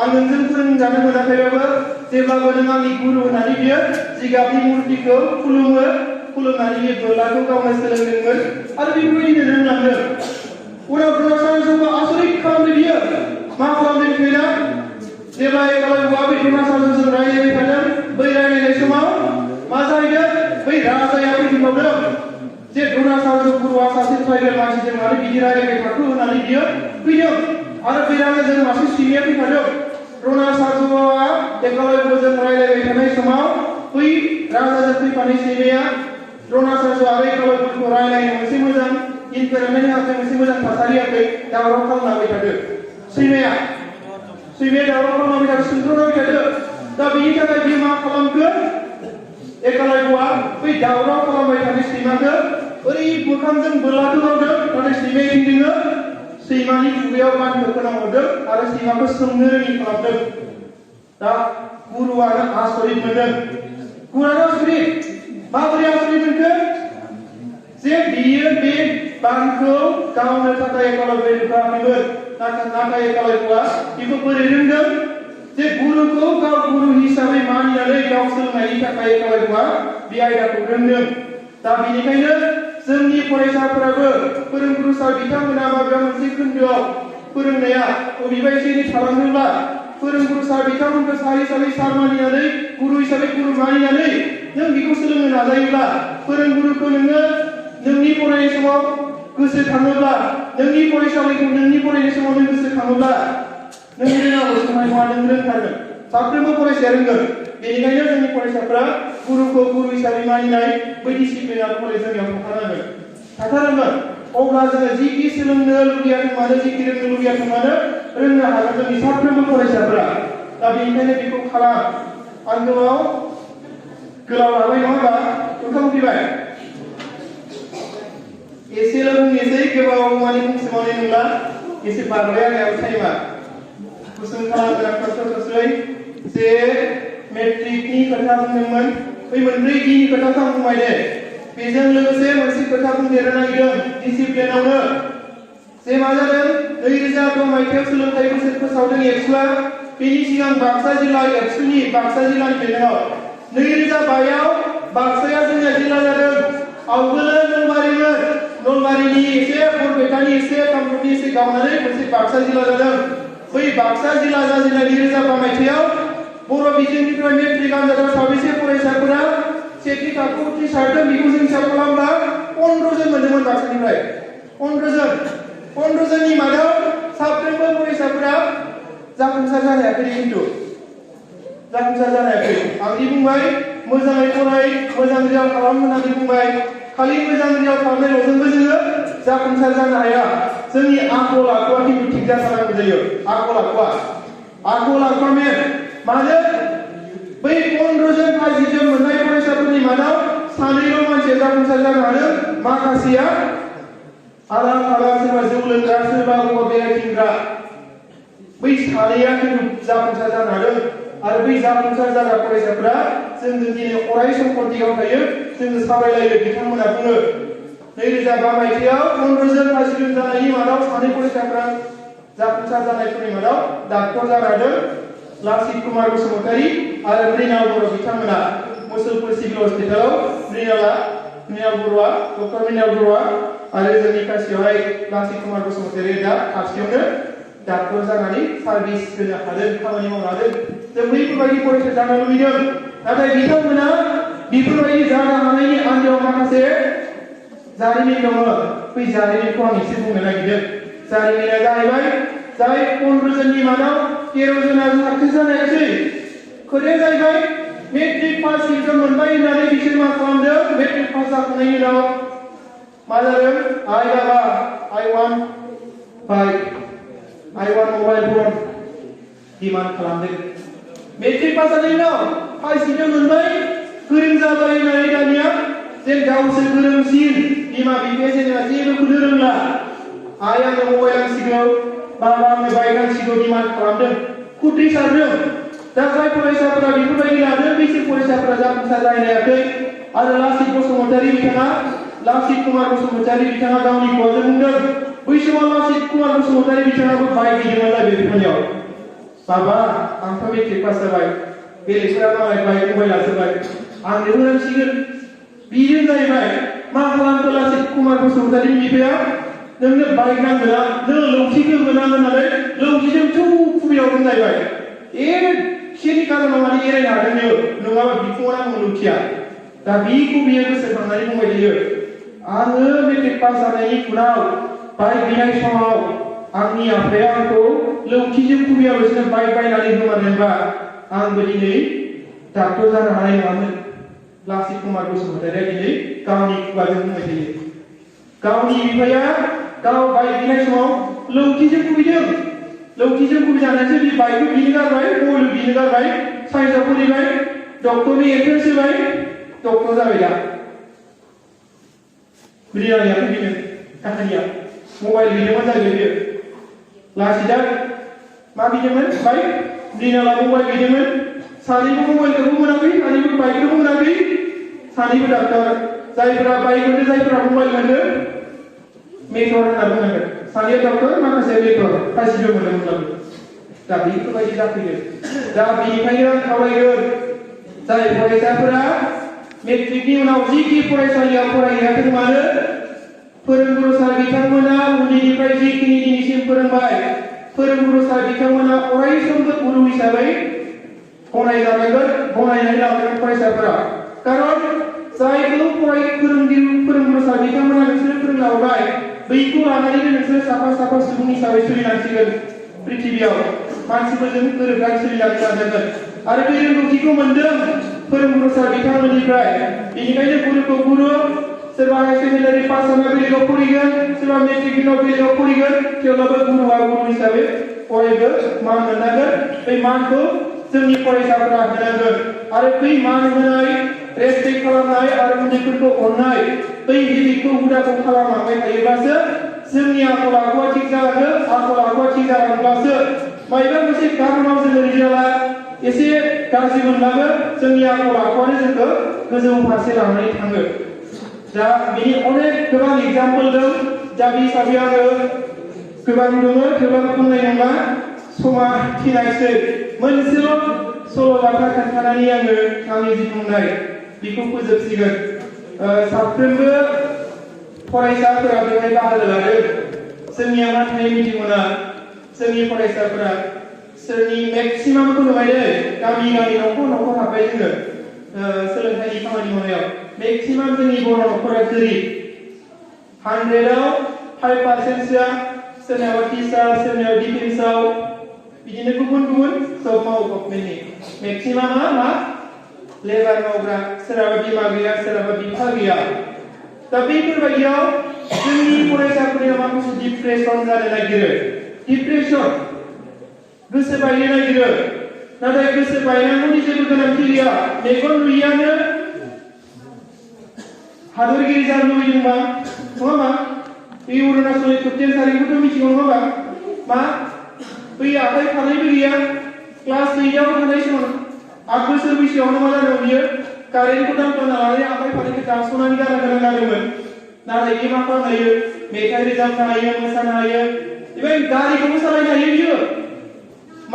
आं नोंजों फोरोंजानो मोनाखैब्लाबो जेब्लाबो नों आंनि गुरु होननानै बियो जिगाबनि मुर्तिखौ खुलुमनानै बियो बोरलाखौ गावनो सोलोंदोंमोन आरो बेबायदिनो रोंलांदों उनाव द्रोणाचार्यखौ आसरित खालामदों बियो मा खालामदों बेखायनो जेब्ला एकालयबआ बै द्रोणाचार्यजों रायज्लायबाय थादों बै रायज्लायनाय समाव मा जाहैदों बै राजाया फैफिनबावदों जे द्रोणाचार्य गुरुआ सासे ट्राइबेल मानसिजों मानो बिदि रायज्लायबाय थाखो होननानै बियो फैदों आरो बे राजाजों मासे सैमाया फैफादों द्रोणाचार्यआ एकालयबजों रायज्लायबाय थानाय समाव बै राजाजों फैफानाय सैमाया द्रोणाचार्य आरो एकालयबखौ रायज्लायनो मोनसे मोजां इनभाइरनमेन्ट होआखै मोनसे मोजां थासारि होआखै दावराव खालामलांबाय थादों सैमाया दावराव खालामलांबाय थादों सोंख्र'लांबाय थादों दा बेनि थाखाय बियो मा खालामखो एकालयबआ बै दावराव खालामबाय थानाय सैमाखौ ओरै मोखांजों बोरलाखौ गावदों नाथाय सैमाया फिनदों सैमानि खुगायाव बानखौ खोनाहरदों आरो सैमाखौ सोंनो रोङि खालामदों दा गुरुआनो आसरित मोनदों गुरुआनो आसरित माबोरै आसरित मोनखो जे बियो बे बानखौ गावनो थाखाय एकालयबनो होआखैमोन नाथाय एकालयबआ बेखौ बोरै रोंदों जे गुरुखौ गाव गुरु हिसाबै मानिनानै गाव सोलोंनायनि थाखाय एकालयबआ बे आयदाखौ रोंदों दा बेनिखायनो जोंनि फरायसाफोराबो फोरोंगुरु सार बिथांमोना माबा मोनसे खोन्दोआव फोरोंनाया बबेबा एसे एनै थालांदोंब्ला फोरोंगुरु सार बिथांमोनखौ सार हिसाबै सार मानिनानै गुरु हिसाबै गुरु मानिनानै नों बेखौ सोलोंनो नाजायोब्ला फोरोंगुरुखौ नोङो नोंनि फरायनाय समाव गोसोखाङोब्ला नोंनि फरायसालिखौ नोंनि फरायनाय समाव नों गोसोखाङोब्ला नों रोङाबो संनाय नङा नों रोंथारगोन साफ्रोमबो फरायसाया रोंगोन बेनिखायनो जोंनि फरायसाफोरा गुरुखौ गुरु हिसाबै मानिनाय बै डिसिप्लिना जोंनियाव थाथारनांगोन अब्ला जोङो जिखि सोलोंनो लुबैयाथों मानो जिखि रोंनो लुबैयाथों मानो रोंनो हागोन जोंनि साफ्रोमबो फरायसाफोरा दा बेनिखायनो बेखौ खालाम आं गोलाव लाबाय नङा होमबा ओंखाम उखैबाय एसेल' बुंनोसै गोबाव माने बुंसोमावनाय नंला एसे बारबाय आंनियाबो टाइमा गुसुं खालामगोन सरासनस्रायै जे मेट्रिकनि खोथा बुंदोंमोन बै मोनब्रै डिनि खोथाखौ आं बुंबाय दे बेजों लोगोसे मोनसे खोथा बुंदेरनो नागिरदों डिसिप्लिनावनो जे मा जादों 2006 मायथाइयाव सोलोंथाइ बोसोर फोसावदों एबसुआ बेनि सिगां बाक्सा जिल्ला एबसुनि बाक्सा जिल्लानि बेलायाव 2005 आव बाक्साया जोंनिया जिल्ला जादों आवगोलो नलबारिनि एसे बरपेटानि एसे कामरुपनि एसे गावनानै मोनसे बाक्सा जिल्ला जादों बै बाक्सा जिल्ला जाजेननाय 2005 मायथाइयाव बर' बिजोंनिफ्राय मेट्रिक आनजादाव साबेसे फरायसाफोरा सेथि थाखोआव उथ्रिसारदों बेखौ जों हिसाब खालामब्ला 15 जन मोनदोंमोन बाक्सानिफ्राय 15 जननि मादाव साफ्रोमबो फरायसाफोरा जाफुंसार जानो हायाखै खिन्थु जाफुंसार जानो हायाखै आंनि बुंबाय मोजाङै फराय मोजां रिजाल्ट खालाम होननानै बुंबाय खालि मोजां रिजाल्ट खालामनायल'जोंबो जोङो जाफुंसार जानो हाया जोंनि आखल आखुआ खिन्थु थिग जाथारनांगौ जायो आखल आखुआ मेन मानो बै 15 जन 50 जन मोननाय फरायसाफोरनि मादाव सानैल' मानसिया जाफुंसार जानो हादों माखासेया आलां फालां सोरबा जौ लोंग्रा सोरबा बबेबा बेरायथिंग्रा बै सानैया खिन्थु जाफुंसार जानो हादों आरो बै जाफुंसार जाग्रा फरायसाफोरा जोंजों दिनै अराय सम कन्टेक्टआव थायो जोंजों सावरायलायो बिथांमोना बुङो 2005 मायथाइयाव 15 जन 50 जन जानायनि मादाव सानै फरायसाफोरा जाफुंसार जानायफोरनि मादाव डाक्टर जानो हादों लासित कुमार बसुमतारी आरो मृणाल बर' बिथांमोना मुसलपुर सिभिल हस्पिटालाव मृणाल बर'आ डक्टर मृणाल बर'आ आरो जोंनि खाथियावहाय लासित कुमार बसुमतारी दा खाथियावनो डाक्टर जानानै सार्भिस होनो हादों खामानि मावनो हादों जों बैफोरबायदि फरायसा जानो लुबैदों नाथाय बिथांमोना बेफोरबायदि जानो हानायनि आन्दोआव माखासे जारिमिन दङ बै जारिमिनखौ आं एसे बुंनो नागिरदों जारिमिना जाहैबाय जाय 15 जननि मादाव 13 जना साक्सेस जानो हायासै खोथाया जाहैबाय मेट्रिक पास एग्जाम मोनबाय होननानै बिसोर मा खालामदों मेट्रिक पास जाखांनायनि उनाव मा जादों आइ बाबा I want mobile phone demand खालामदों मेट्रिक पास जानायनि उनाव पास एग्जाम मोनबाय गोरों जाबाय होननानै दानिया जेन गावसोर गोरोंसिन बिमा बिफाया जेनेबा जेबोखौनो रोंला आइ आंनो मबाइल नांसिगौ बाबा आंनो बाइक नांसिगौ डिमान्ड खालामदों उथ्रिसारदों दा जाय फरायसाफोरा बेफोरबायदि लादों बैसोर फरायसाफोरा जाफुंसार जानो हायाखै आरो लासित कुमार बसुमतारी बिथाङा गावनि खुगाजों बुंदों बै समाव लासित कुमार बसुमतारी बिथाङाबो बाइक गैदोंमोन बेफोरनियाव बाबा आंथ' मेट्रिक पास जाबाय बेलेगफोरा मालाय बाइक मबाइल लाजोबबाय आंनोबो नांसिगोन बेनो जाहैबाय मा खालामखो लासित कुमार बसुमतारीनि बिफाया नोंनो बाइक नांगोना नों लौथिखौ मोना होननानै लौथिजों थौ खुबैयाव दोनलायबाय एसेनि कारनाव माने एरायनो हादों बियो नङाबा बिखुङाव नांगौ लौथिया दा बेखौ बियो गोसोखांनानै बुंबाय थायो आङो मेट्रिक पास जानायनि उनाव बाइक गैनाय समाव आंनि आफाया आंखौ लौथिजों खुबैयालासिनो बाइक बायनानै होमारदोंबा आंबो दिनै डाक्टर जानो हानाय नङामोन लासित कुमार बसुमतारीया दिनै गावनि खुगाजों बुंबाय थायो गावनि बिफाया गाव बाइक गैनाय समाव लौथिजों खुबैजानानैसो बे बाइकखौ बिनो गारबाय मबाइल बिनो गारबाय साइन्सआव फरायबाय डक्टरनि एन्ट्रेन्स होबाय डक्टर जाबाय दा मृणालियाथ' बेनो काहानिया मबाइल बिदोंमोन जाहैबाय बियो लासितआ मा बिदोंमोन बाइक मृणाला मबाइल बिदोंमोन सानैबो मबाइलखौबो मोनाखै सानैबो बाइकखौबो मोनाखै सानैबो डाक्टर जायफोरा बाइक मोनदों जायफोरा मबाइल मोनदों मेजर होनना बुंनांगोन सानैया डक्टर माखासे मेजर खासिबो मोनदोंमोनब्लाबो दा बेफोरबायदि जाफैदों दा बेनिखायनो आं खावलायगोन जाय फरायसाफोरा मेट्रिकनि उनाव जिखि फरायसालियाव फरायहैयाखै मानो फोरोंगुरु सार बिथांमोना उन्दैनिफ्राय जिखिनि दिनैसिम फोरोंबाय फोरोंगुरु सार बिथांमोना अराय समबो गुरु हिसाबै गनायनानै लानांगोन फरायसाफोरा कारन जायखौ फोरोंगुरु सार बिथांमोना नोंसोर फोरोंलांबाय बैखौ लानानैनो नोंसोर साफा सुबुं हिसाबै सोलिनांसिगोन पृथिबियाव मानसिफोरजों गोरोबनानै सोलिलांनो नाजागोन आरो बे रोंगौथिखौ मोनदों फोरोंगुरु सार बिथांमोननिफ्राय बेनिखायनो गुरुखौ गुरु सोरबा हाई सेकेन्डारि पास जाना बेलेगाव फरायगोन सोरबा मेट्रिक उनाव बेलेगाव फरायगोन थेवब्लाबो गुरुआ गुरु हिसाबै फरायगोन मान मोननांगोन बे मानखौ जोंनि फरायसाफोरा होनांगोन आरो बै मान होनाय रेसपेक्ट खालामनाय आरो उन्दैफोरखौ अननाय बै हेबिटखौ हुदाखौ खालामलांबाय थायोब्लासो जोंनि आखल आखुआ थिग जालांगोन आखल आखुआ थिग जालांब्लासो माबा मोनसे कारनाव जोङो रिजाल्टआ एसे गाज्रि मोनब्लाबो जोंनि आखल आखुआनो जोंखौ गोजौ फारसे लांनानै थाङो दा बेनि अनेक गोबां एग्जाम्पल दं दा बे हिसाबै आङो गोबां दङ थेवब्लाबो बुंनाय नङा समा थिनायसै मोनसेल' सल' बाथा खोन्थानानै आङो आंनि जि बुंनाय बेखौ फोजोबसिगोन साफ्रोमबो फरायसाफोरा बेवहाय बाहागो लादों जोंनिया नाथाय मिटिं मोना जोंनि फरायसाफोरा सोरनि मेक्सिमामखौ नुबाय दै गामि गामि न'खर न'खर हाबबाय जोङो सोलोंथाइनि खामानि मावनायाव मेक्सिमाम जोंनि बर' न'खरा गोरिब 100आव 5%सोआ सोरनाबा टिचार सोरनाबा डिफेन्सआव बिदिनो गुबुन गुबुन जब मावो गभर्नमेन्टनि मेक्सिमामा मा लेबार मावग्रा सोरहाबा बिमा गैया सोरहाबा बिफा गैया दा बेफोरबायदियाव जोंनि फरायसाफोरनियाव माखासे डिप्रेसन जानो नागिरो डिप्रेसन गोसो बायनो नागिरो नाथाय गोसो बायनांगौनि जेबो गोनांथि गैया मेगन नुयियानो हादरगिरि जानो लुबैदोंबा नङा होमबा बे अरुणाचलनि केप्टेन थारिखखौथ' मिथिगौ नङा होमबा मा बै आखाइ फारनैबो गैया क्लास 8आव थानाय समाव 8 बोसोर बैसोआवनो मा जादों बियो कारेन्टखौ दांफ्लांना लानानै आखाइ फारनैखौ दानस'नानै गारनो गोनां जादोंमोन नाथाय बे मा खालामनो हायो मेथाइ रोजाबनो हायो मोसानो हायो बेबाय गारिखौबो सालायनो हायो बियो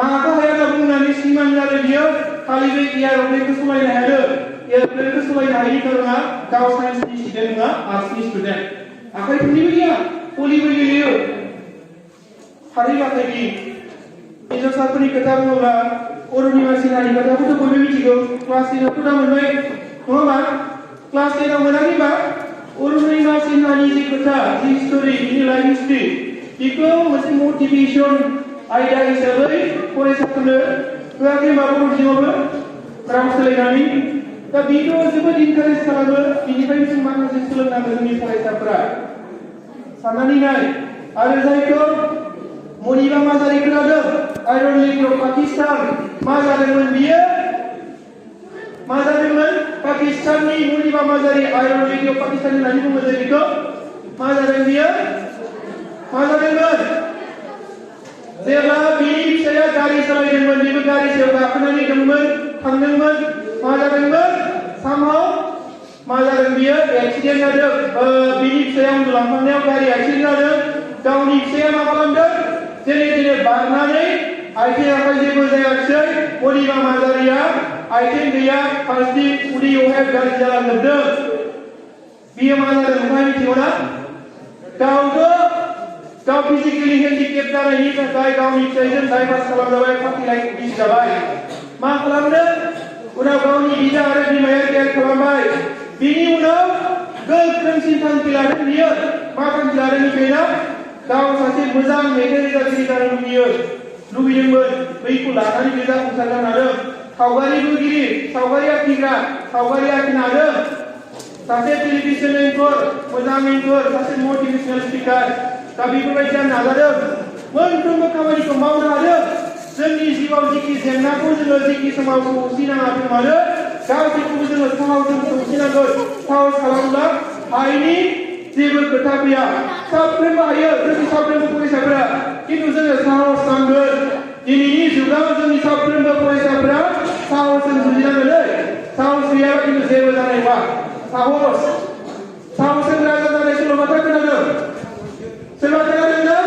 माखौ हाया होनना बुंनानै सिमां जादों बियो खालि बे एयारप्लेनखौ सालायनो हादों एयारप्लेनखौ सालायनो हायैनि कारना गाव साइन्सनि स्टुडेन्ट नङा आर्ट्सनि स्टुडेन्ट आखाइ फारनैबो गैया भलिबल गेलेयो फारि बाखायदि हिन्जावसाफोरनि खोथा बुङोब्ला अरुणिमा सिन्हानि खोथाखौथ' बयबो मिथिगौ क्लास 10आवथ' दा मोनबाय नङा होमबा क्लास 10आव मोनाखैबा अरुणिमा सिन्हानि जे खोथा जि स्ट'रि बिनि लाइफ हिस्ट्रि बेखौ मोनसे मटिभेसन आयदा हिसाबै फरायसाफोरनो होआखै होनबा बर' बिजोङावबो राव सोलायनानै दा बेखौ जोबोद इनकारेज खालामो बिनिफ्राय जों माखासे सोलोंनांगौ जोंनि फरायसाफोरा साननानै नाय आरो जायखौ मनिबा माजारि खोनादों आयरन लेडि अफ पाकिस्तान मा जादोंमोन बियो मा जादोंमोन पाकिस्ताननि मनिबा माजारि आयरन लेडि अफ पाकिस्तान होननानै बुङो जों बेखौ मा जादों बियो मा जादोंमोन जेब्ला बिनि फिसाया गारि सालायदोंमोन बेबो गारि सायाव गाखोनानै थांदोंमोन मा जादोंमोन सामहाव मा जादों बियो एक्सिडेन्ट जादों बिनि फिसाया उन्दुलांफानायाव गारि एक्सिडेन्ट जादों गावनि फिसाया मा खालामदों जेने बारनानै आथिं आखाइ जेबो जायाखिसै मनिबा माजारिया आथिं गैया फारसेथिं उदैयावहाय गाज्रि जालांजोबदों बियो मा जादों नोंथाङा मिथिगौ ना गाव फिजिकेलि हेन्डिकेप जानायनि थाखाय गावनि फिसायजों डाइभार्स खालामजाबाय फार्टिलाइज बिस जाबाय मा खालामदों उनाव गावनि बिदा आरो बिमाया केयार खालामबाय बिनि उनाव गोख्रोंसिन थांखि लादों बियो मा थांखि लादों मिथियोना गाव सासे मोजां मेथाइ रोजाबगिरि जानो लुबैदोंमोन बैखौ लानानै बे जाफुंसार जानो हादों सावगारि बोगिरि सावगारि आखिग्रा सावगारि आखिनो हादों सासे टेलिभिजन एंकर मोजां एंकर सासे मटिभेशनेल स्पिकार दा बेफोरबायदि जानो नाजादों मोनफ्रोमबो खामानिखौ मावनो हादों जोंनि जिउआव जिखि जेंनाखौ जोङो जिखि समाव सौसिनाङाथों मानो गासैखौबो जोङो साहसजों सौसिनांगोन साहस खालामब्ला हायिनि जेबो खोथा गैया साफ्रोमबो हायो जोंनि साफ्रोमबो फरायसाफोरा खिन्थु जोङो साहस नांगोन दिनैनि जुगाव जोंनि साफ्रोमबो फरायसाफोरा साहसजों जुजिनांगोन साहस गैयाबा खिन्थु जेबो जानाय नङा साहसजों राजा जानाय सल'बाथा खोनादों सोरबा खोनादोंना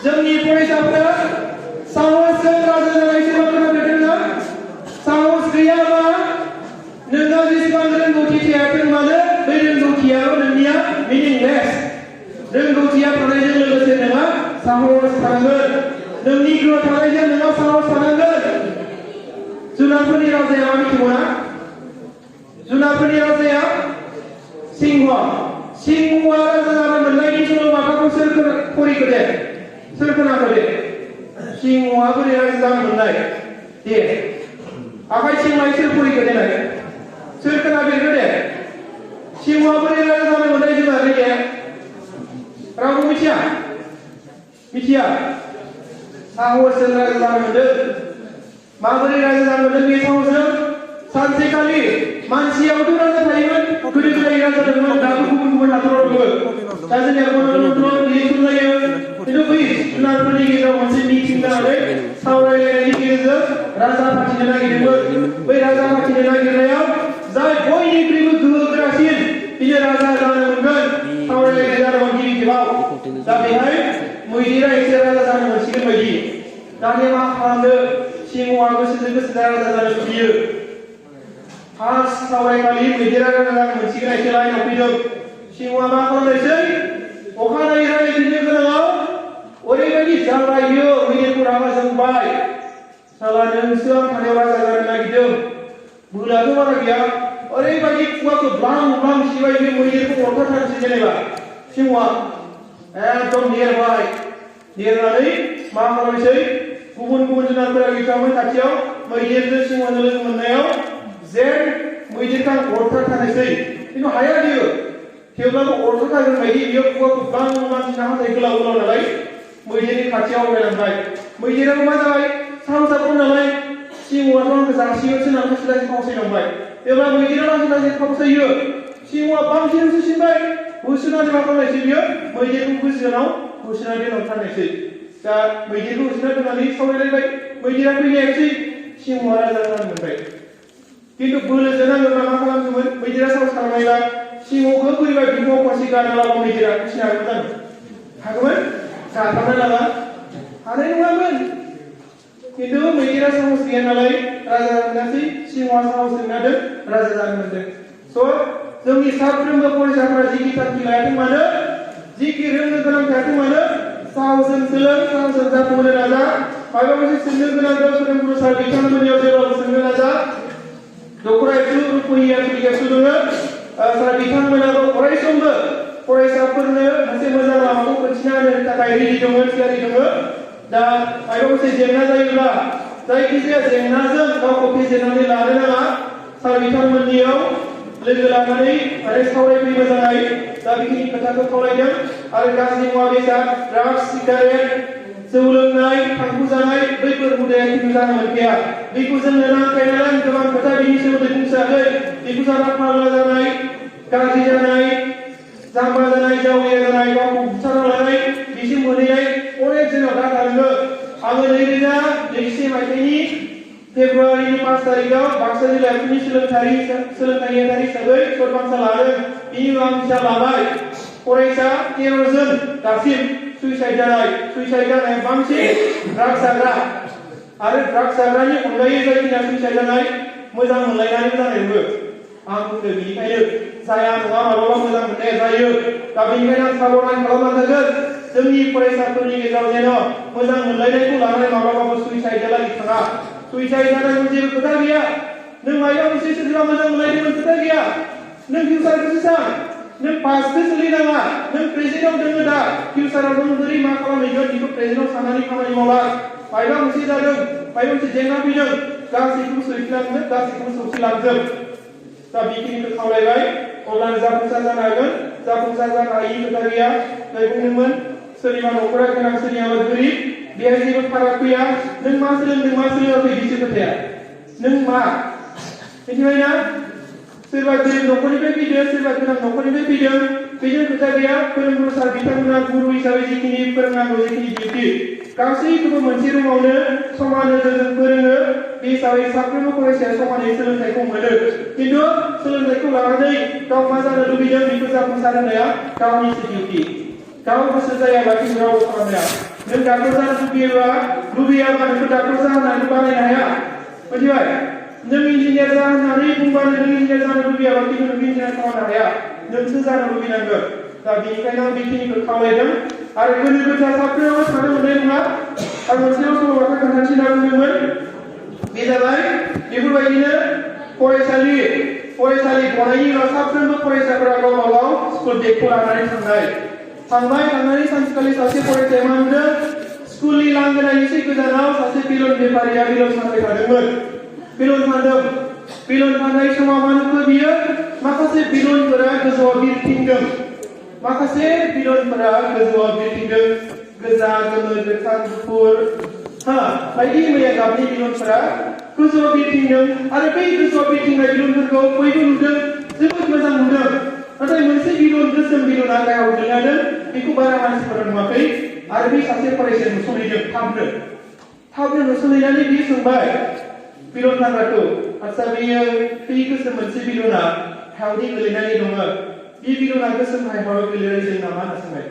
जोंनि फरायसाफोरा साहसजों राजा जानाय सोरबा खोनादोंना साहस गैयाबा नोंहा जेसेबां रोंगौथि थायाथों मानो बै रोंगौथियाबो नोंनिया मिनिंलेस रोंगौथिया थानायजों लोगोसे नोंहा साहस थानांगोन नोंनि गोहो थानायजों नोंहा साहस थानांगोन जुनारफोरनि राजाया मा मिथिगौ ना जुनारफोरनि राजाया सिंह सिंहआ राजा जानो मोननायनि सल'बाथाखौ सोर खोनाखो दे सिंहआ बोरै राजा जानो मोननाय दे आखाइ सिंहआ सोर फरिखो देनाय सोर खोनाफेरखो दे सिंहआ बोरै राजा जानो मोननाय जुनार दे रावबो मिथिया साहसजों राजा जानो मोनदों माबोरै राजा जानो मोनदों बे साहसजों सानसेखालि मानसियाबोथ' राजा थायोमोन गोदो गोदाय राजा दंमोन दाबो गुबुन हादराव दङ दा जोंनिया गणतन्त्र इलेक्सन जायो खिन्थु बै जुनारफोरनि गेजेराव मोनसे मिटिं जानानै सावरायलायनायनि गेजेरजों राजा फाथिनो नागिरदोंमोन बै राजा फाथिनो नागिरनायाव जाय बयनिख्रुइबो गोहोगोरासिन बियो राजा जानो मोनगोन सावरायलायनाय जादोंमोन गिबि खेबाव दा बेहाय मैदेरा एसे राजा जानो मोनसिगोन बायदि दानिया मा खालामदों सिंहआ गोसोजों गोसो राजा जानो लुबैयो फार्स्ट सावरायखालि मैदेरा गोनां मोनसिगोन लाइनाव फैदों सिंहआ मा खालामनायसै अखानायै रायज्लायफिननो गोनाङाव ओरैबायदि जालायो मैदेरखौ रागा जोंबाय साला नोंसो आं थानायाव राजा जानो नागिरदों बोलाथ' बारा गैया ओरैबायदि खुगाखौ ब्लां ब्लां सिबाय बे मैदेरखौ अरथारथारसै जेनेबा सिंहआ एकदम देरबाय देरनानै मा खालामसै गुबुन गुबुन जुनारफोरा गैथारामोन खाथियाव मैदेरजों सिंहजों लोगो मोननायाव जेन मैदेरखौ अरथारथारनोसै खिन्थु हाया बियो थेवब्लाबो अरथारथारगोन बायदि बियो खुगाखौ ब्लां ब्लां सिना हाथाय गोलाव गोलाव नालाय मैदेरनि खाथियाव आवगायलांबाय मैदेराबो मा जाबाय साहसा खम नालाय सिंहआथ' आंखौ जासिगोनसो होननानै लासै लासै फावसायलांबाय जेब्ला मैदेरा लासै लासै फावसायो सिंहआ बांसिन होसोसिनबाय होसोनानै मा खालामनायसै बियो मैदेरखौ गोजानाव होसोनानै दोनहरथारनायसै दा मैदेरखौ होसोना दोननानै सावरायलायबाय मैदेरा फैनायासै सिंहआ राजा जानो मोनबाय खिन्थु बोलोजों नाङोब्ला मा खालामदोंमोन मैदेरा साहस खालामनायला सिंहखौ बोरैबा बिखुङाव खनसे गारना लाबो मैदेरा फिसिनो हागौमोन जानो हागौमोन जाथारनाय लाबा हानाय नङामोन खिन्थु मैदेरा साहस गैया नालाय राजा जानासै सिंहआ साहस दोंनादों राजा जानो मोनदों स' जोंनि साफ्रोमबो फरायसाफोरा जिखि थांखि लायाथों मानो जिखि रोंनो गोनां थायाथों मानो साहसजों सोलों साहसजों जाफुंहोनो नाजा माबा मोनसे सोंनो गोनां दं फोरोंगुरु सार बिथांमोननियाव जेब्लाबो सोंनो नाजा दखरा एक्सु रुपहिया एक्सु दङ सार बिथांमोनाबो अरायसमबो फरायसाफोरनो मोनसे मोजां लामाखौ खोन्थिना होनो थाखाय रेडि दङ थियारि दङ दा माबा मोनसे जेंना जायोब्ला जायखिजाया जेंनाजों गावखौ फेजेननानै लानो नाङा सार बिथांमोननियाव लोगो लानानै आरो सावरायफै मोजाङै दा बेखिनि खोथाखौ खावलायदों आरो गाज्रि मुवा बेसाद ड्राग्स सिगारेट जौ लोंनाय थांखु जानाय बैफोर हुदाया खिन्थु जानो मोनखाया बेखौ जोंनो नांखाय नालाय गोबां खोथा बेनि सोमोन्दै बुंसाखै बेखौ जाना फाग्ला जानाय गाज्रि जानाय जाम्बा जानाय जावलिया जानाय गावखौ बुथारना लानाय बिसिम मोनहैनाय अनेक जोंनाव दा थाङो आङो 2021 मायथाइनि फेब्रुवारिनि 5 तारिखआव बाक्सा जिल्लानि सोलोंथायारि हिसाबै सरबांसा लादों बिनि उनाव आं बिजाब लाबाय फरायसा 13 जन दासिम सुइसाइड जानाय बांसिन ड्राग्स जाग्रा आरो ड्राग्स जाग्रानि अनगायै जायखिया सुइसाइड जानाय मोजां मोनलायनानै जानायबो आं बुंदों बेनिखायनो जाया नङा माब्लाबा मोजां मोननाया जायो दा बेनिखायनो आं साबधान खालामनांगोन जोंनि फरायसाफोरनि गेजेराव जेन मोजां मोनलायनायखौ लानानै माब्लाबाबो सुइसाइडआलागै थाङा सुइसाइड जानांगौ जेबो खोथा गैया नों माबा मोनसे सोरबा मोजां मोनलायदोंमोन खोथा गैया नों फिउचारखौसो सान नों पास्टखौ सोलिनाङा नों प्रेजेन्टआव दोङो दा फिउचाराव नों बोरै मा खालामहैगोन बेखौ प्रेजेन्टआव साननानै खामानि मावला माबा मोनसे जादों माबा मोनसे जेंना फैदों गासैखौबो सौसिलांनो गासैखौबो सौसिलांजोब दा बेखिनिखौ खावलायबाय अब्लानो जाफुंसार जानो हागोन जाफुंसार जानो हायि खोथा गैया जाय बुंदोंमोन सोरनिबा न'खरा गोनां सोरनियाबा गोरिब बेहाय जेबो फाराग फैया नों मा सोलोंदों मा सोलोङाखै बिसो खोथाया नों मा मिथिबायना सोरबा गोरिब न'खरनिफ्राय फैदों सोरबा गोनां न'खरनिफ्राय फैदों बेजों खोथा गैया फोरोंगुरु सार बिथांमोना गुरु हिसाबै जिखिनि फोरोंनांगौ जिखिनि डिउटि गासैखौबो मोनसे रुमावनो समान नोजोरजों फोरोङो बे हिसाबै साफ्रोमबो फरायसाया समानै सोलोंथाइखौ मोनो खिन्थु सोलोंथाइखौ लानानै गाव मा जानो लुबैदों बेखौ जाफुंसार होनाया गावनिसो डिउटि गाव गोसो जायाबा खिन्थु रावबो खालामनाया नों डाक्टर जानो लुबैयाबा नोंखौ डाक्टर जाहोनानै बानायनो हाया मिथिबाय नों इन्जिनियार जाहोनानै बुंबानो नों इन्जिनियार जानो लुबैयाबा खिन्थु नों इन्जिनियार खालामनो हाया नोंसो जानो लुबैनांगोन दा बेनिखायनो आं बेखिनिखौ खावलायदों आरो गोनो गोथो साफ्रोमबो थानो मोननाय नङा आं मोनसेल' सल'बाथा खोन्थानोसै होनना बुंदोंमोन बे जाबाय बेफोरबायदिनो फरायसालि गनायनि उनाव साफ्रोमबो फरायसाफोरा गावबा गाव स्कुल बेगखौ लानानै थांनानै सानसेखालि सासे फरायसाया मा नुदों स्कुलनि लांगोनानि एसे गोजानाव सासे बेलन बेफारिया बेलन फानबाय थादोंमोन बेलन फाननाय समाव मा नुखो बियो माखासे बेलनफोरा गोजौआव बिरथिंदों गोजा गोमो गोथां गुफुर बायदि मैया गाबनि बेलनफोरा गोजौआव बिरथिंदों आरो बै गोजौआव बिरथिंनाय बेलनफोरखौ बयबो नुदों जोबोद मोजां नुदों नाथाय मोनसे बेलन गोसोम बेलना गाहायाव गोलैदों बेखौ बारा मानसिफोरा नुवाखै आरो बै सासे फरायसाया नुसनहैदों थाबनो नुसनहैनानै बियो सोंबाय बेलन फानग्राखौ आच्चा बेयो बै गोसोम मोनसे बेलना हायावदि गोलैनानै दङ बे बेलना गोसोम हायाव गोलैदों नामा होनना सोंबाय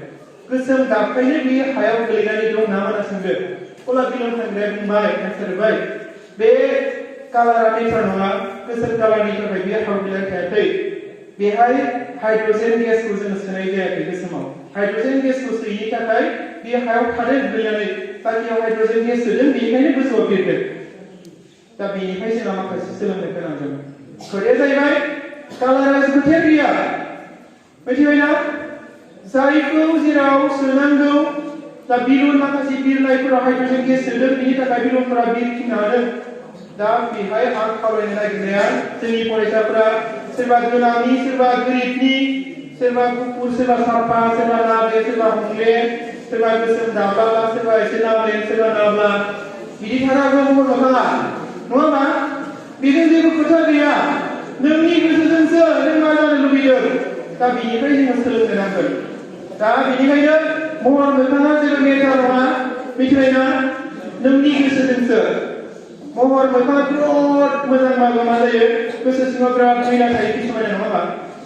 गोसोम गाबखायनो बेयो हायाव गोलैनानै दं नामा होनना सोंदों अब्ला बेलन फानग्राया बुंबाय बे कालारा मेटार नङा गोसोम कालारनि थाखाय बेयो हावलिया थायाखै बेहाय हाइड्रोजेन गेसखौ जों सोनाय जायाखै गोसोमाव हाइड्रोजेन गेसखौ सोयैनि थाखाय बे हायाव थादों गोलैनानै बाखियाव हाइड्रोजेन गेस सोदों बेनिखायनो गोजौआव बिरदों दा बेनिफ्राय जोंहा माखासे सोलोंनो गोनां दं खोथाया जाहैबाय कालारा खोथाया गैया मिथिबायना जायखौ जेराव सोनांगौ दा बिलुन माखासे बिरनायफोराव हाइड्रोजेन गेस सोदों बेनि थाखाय बिलुनफोरा बिरफिननो हादों दा बेहाय आं खावलायनो नागिरनाया जोंनि फरायसाफोरा सोरबा गोनांनि सोरबा गोरिबनि सोरबा गुफुर सोरबा साफा सोरबा नाबे सोरबा हंले सोरबा गोसोम दाब्ला सोरबा एसे नाब्ले सोरबा नाब्ला बिदि थानांगौ महर मोखाङा नङा होमबा बेजों जेबो खोथा गैया नोंनि गोसोजोंसो नों मा जानो लुबैदों दा बेनिफ्राय जोङो सोलोंनो नांगोन दा बेनिखायनो महर मोखाङा जेबो मेटार नङा मिथिबायना नोंनि गोसोजोंसो महर मोखाङा बिराद मोजांबाबो मा जायो गोसो सिङाव बिराद मैला थायो समायना नङा होमबा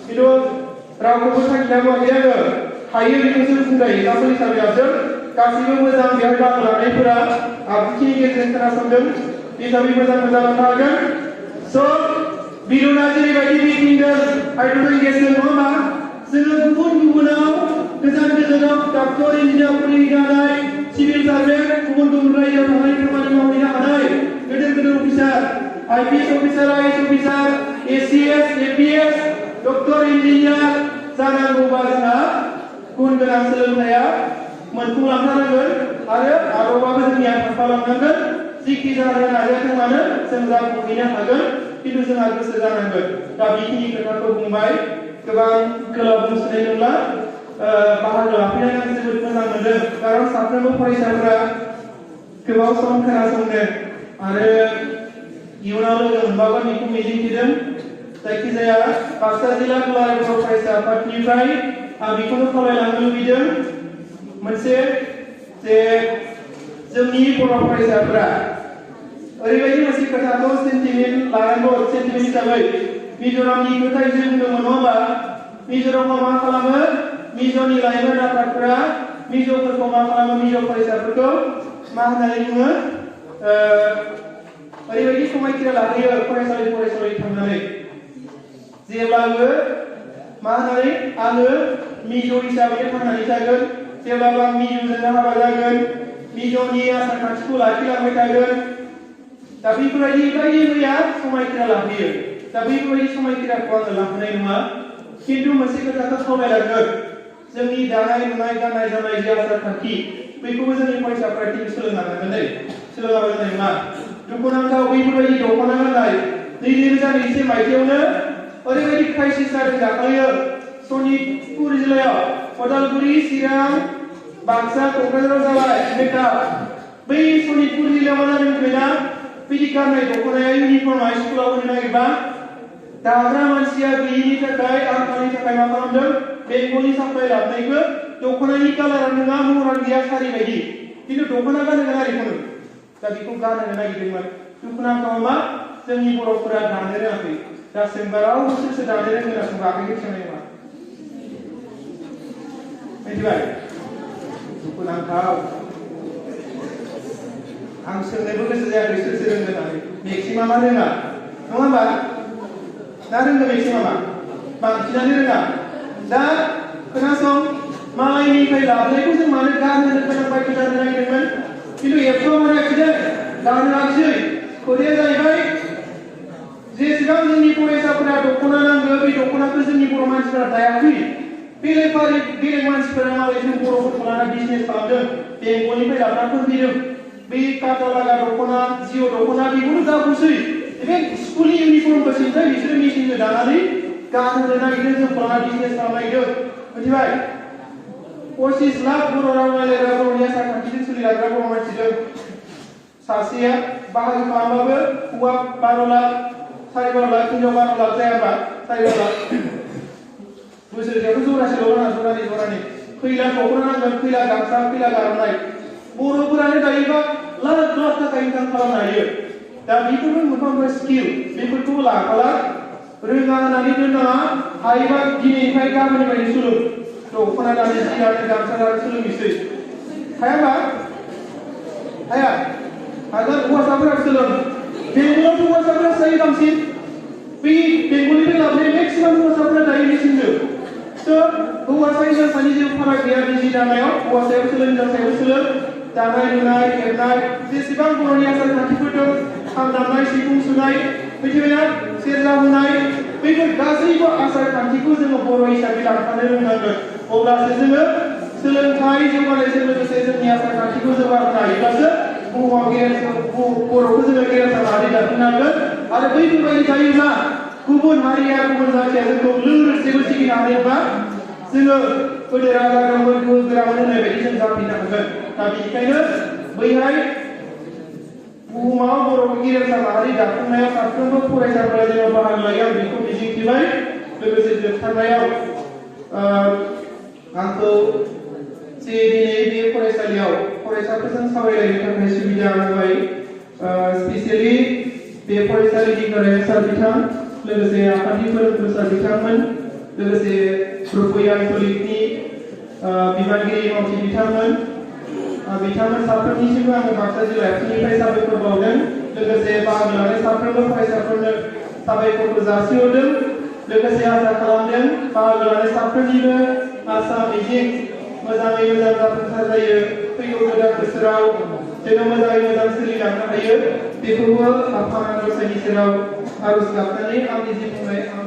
खिन्थु रावखौबो थांखिनांगौआखै आङो हायो बेखौसो बुंबाय एग्जाम्पोल हिसाबै लादों गासैबो मोजां बेवहाय बाहागो लानायफोरा आब्रुथिनि गेजेरजों खोनासंदों हिसाबै मोजां लानो हागोन स' बिरुना जेरैबायदि बिरफिनदों हाइड्रोजेन गेसजों नङा होमबा जोङो गुबुन गुबुनाव गोजान गोजानाव डक्टर इन्जिनियार फरायनाय सिभिल सार्भेन्ट गुबुन गुबुन रायजोआव थांनानै खामानि मावहैनो हानाय गेदेर गेदेर officer IPS officer IAS officer ACS APS doctor engineer जानांगौबा जोंहा गुन गोनां सोलोंथाया मोनफुंलांथारनांगोन आरो आरोबाबो जोंनि थाफालांनांगोन जिखि जानो नाजाथों मानो जों जाफुंहैनो हागोन खिन्थु जोंहा गोसो जानांगोन दा बेखिनि खोथाखौ बुंबाय गोबां गोलाव बुंसोनाय नंला बाहागो लाफैनानै आं जोबोद मोजां मोनदों खारन साफ्रोमबो फरायसाफोरा गोबाव सम खोनासंदों आरो इयुनाव लोगो मोनबावगोन बेखौ मिजिंथिदों जायखिजाया बाक्सा जिल्ला दुलाराय बर' फरायसा आफादनिफ्राय आं बेखौनो खावलायलांनो लुबैदों मोनसे जे जोंनि बर' फरायसाफोरा ओरैबायदि मोनसे खोथाखौ सेन्टिमेन्ट लानांगौ सेन्टिमेन्ट हिसाबै मिज'रामनि खोथा एसे बुंदोंमोन नङा होमबा मिज'रामाव मा खालामो मिज'नि लाइमोन आफादफोरा मिज'फोरखौ मा खालामो मिज' फरायसाफोरखौ मा होननानै बुङो ओरैबायदि समायखिरा लाहोयो फरायसालि थांनानै जेब्लाबो मा होननानै आङो मिज' हिसाबै थांनानै थागोन जेब्लाबो आं मिज'जोंनो हाबा जागोन मिज'नि आसार खान्थिखौ लाखिलांबाय थागोन दा बेफोरबायदि बायदि मैया समायखिरा लाहोयो दा बेफोरबायदि समायखिराखौ आङो लाहोनाय नङा खिन्थु मोनसे खोथाखौ खावलायलांगोन जोंनि दानाय लुनाय गाननाय जोमनाय जे आसार खान्थि बैखौबो जोंनि फरायसाफोरा दिनै सोलोंनांगोन सोलोङाबा जानाय नङा दुखुनांथाव बैफोरबायदि दख'ना गाननाय 2021 मायथाइयावनो ओरैबायदि क्राइसिस जादों दाखालियो सनितपुर जिल्लायाव उदालगुरि चिरां बाक्सा क'क्राझाराव जाबाय मेकआप बै सनितपुर जिल्लायाव मा जादों मिथिबायना बिदि गाननाय दख'नाया इउनिफर्मआ स्कुलाव होनो नागिरबा दाग्रा मानसिया गैयिनि थाखाय आंखालनि थाखाय मा खालामदों बेंगलनि साप्लाइ लाबोनायखौ दख'नानि कालारा नङा महरा गैया सारि बायदि खिन्थु दख'ना गाननो आरिखौनो दा बेखौ गानहोनो नागिरदोंमोन दुखुनांथाव मा जोंनि बर'फोरा दानो रोङाखै दासिमबो रावबो सोरसो दानो रोङो दासिमबो आखाइजों सोंनाय नङा मिथिबाय दुखुनांथाव आं सोंनोबो गोसो जायाखै सोरसो रोंगोन होननानै मेक्सिमामा रोङा नङा होमबा ना रोंगौ मेक्सिमामा बांसिनानो रोङा दा खोनासं मालायनिफ्राय लाबोनायखौ जों मानो गानहोनो गोनां बायदि जानो नागिरदोंमोन खिन्थु एफस'आव मा जायाखै गानहोआखिसै खोथाया जाहैबाय जेसेबां जोंनि फरायसाफोरा दख'ना नांगौ बे दख'नाखौ जोंनि बर' मानसिफोरा दायाखै बेलेग मानसिफोरा मालाय जों बर'फोरखौ लाना बिजनेस खालामदों बेंगलनिफ्राय लाबोना फानफैदों बे काटालागा दख'ना जिअ दख'ना बेखौनो दाबोसै बे स्कुलनि इउनिफर्मखौ सिन्थाय बिसोरो मेसिनजों दानानै गानहोनो नागिरदों जोंखौ लाना बिजनेस खालामनो नागिरदों मिथिबाय 25 लाख बर' राव रायलायग्रा बर'नि आसार खान्थिजों सोलिलांग्रा बर' मानसिजों सासेया बाहागो खालामबाबो हौवा 12 लाख 12 लाख हिनजाव 12 लाख जाया होमबा 12 लाख बोसोरसेयावथ' जरासेल' नाङा जरानै खैला दख'ना नांगोन खैला गामसा खैला गारनाय बर'फोरानो दायोबा लाख थाखा इनकाम खालामनो हायो दा बेफोरबो मोनफा स्किल बेफोरखौबो लाफाला रोङा होननानै दोननाङा हायोबा दिनैनिफ्राय गाबोननिफ्रायनो सोलों दख'ना दानो जि दानो गामसा दानो सोलोंनोसै हाया होमबा हाया हागोन हौवासाफोरा सोलों बेंगलावथ' हौवासाफोरा जायो बांसिन बे बेंगलनिफ्राय लाबोनाय मेक्सिमाम हौवासाफोरा दायो मिथिंदों स' हौवासा हिनजावसानि जेबो फाराग गैया बे जि दानायाव हौवासायाव सोलों हिनजावसायाव सोलों दानाय लुनाय हेबनाय जेसेबां बर'नि आसार खान्थिफोर दं खाम दामनाय सिफुं सुनाय मिथिबायना सेरजा हुनाय बैफोर गासैबो आसार खान्थिखौ जोङो बर' हिसाबै लांफानो रोंनांगोन अब्लासो जोङो सोलोंथाइ जौगानायजों लोगोसे जोंनि आसार खान्थिखौ जौगाहोनो हायोब्लासो बुहुमाव बर'खौ जोङो गेरेमसा माहारि दाफिननो हागोन आरो बैफोरबायदि जायोब्ला गुबुन हारिया गुबुन जाथिया जोंखौ लोगोसेबो सिगिनो हानाय नङा जोङो गोदो राजा दंमोन गोहो गोरामोन होननाय बायदि जों जाफिननो हागोन दा बेनिखायनो बैहाय बुहुमाव बर'खौ गेरेमसा माहारि दाफुंनायाव साफ्रोमबो फरायसाफोरा जेराव बाहागो लायो आं बेखौ मिजिंथिबाय लोगोसे जोबथारनायाव आंखौ जे दिनै बे फरायसालियाव फरायसाफोरजों सावरायलायनो थाखाय सुबिदा होबाय स्पेसियेलि बे फरायसालिनि गोरायुं सार बिथां लोगोसे आफादनि फोरोंगुरु सार बिथांमोन लोगोसे रुपै आनसलिकनि बिबानगिरि मावथि बिथांमोन बिथांमोन साफ्रोमनिसिमबो आङो बाक्सा जिल्ला एबसुनिफ्राय साबायखर बावदों लोगोसे बाहागो लानाय साफ्रोमबो फरायसाफोरनो साबायखरखौ जासिहरदों लोगोसे आसा खालामदों बाहागो लानाय साफ्रोमनिबो आसा मिजिं मोजाङै मोजां जाफुंसार जायो फैगौ गोदान बोसोराव जेन' मोजाङै मोजां सोलिलांनो हायो बेखौबो आफा गसाइनि सेराव आर'ज गाबनानै आंनि जि बुंनाय आं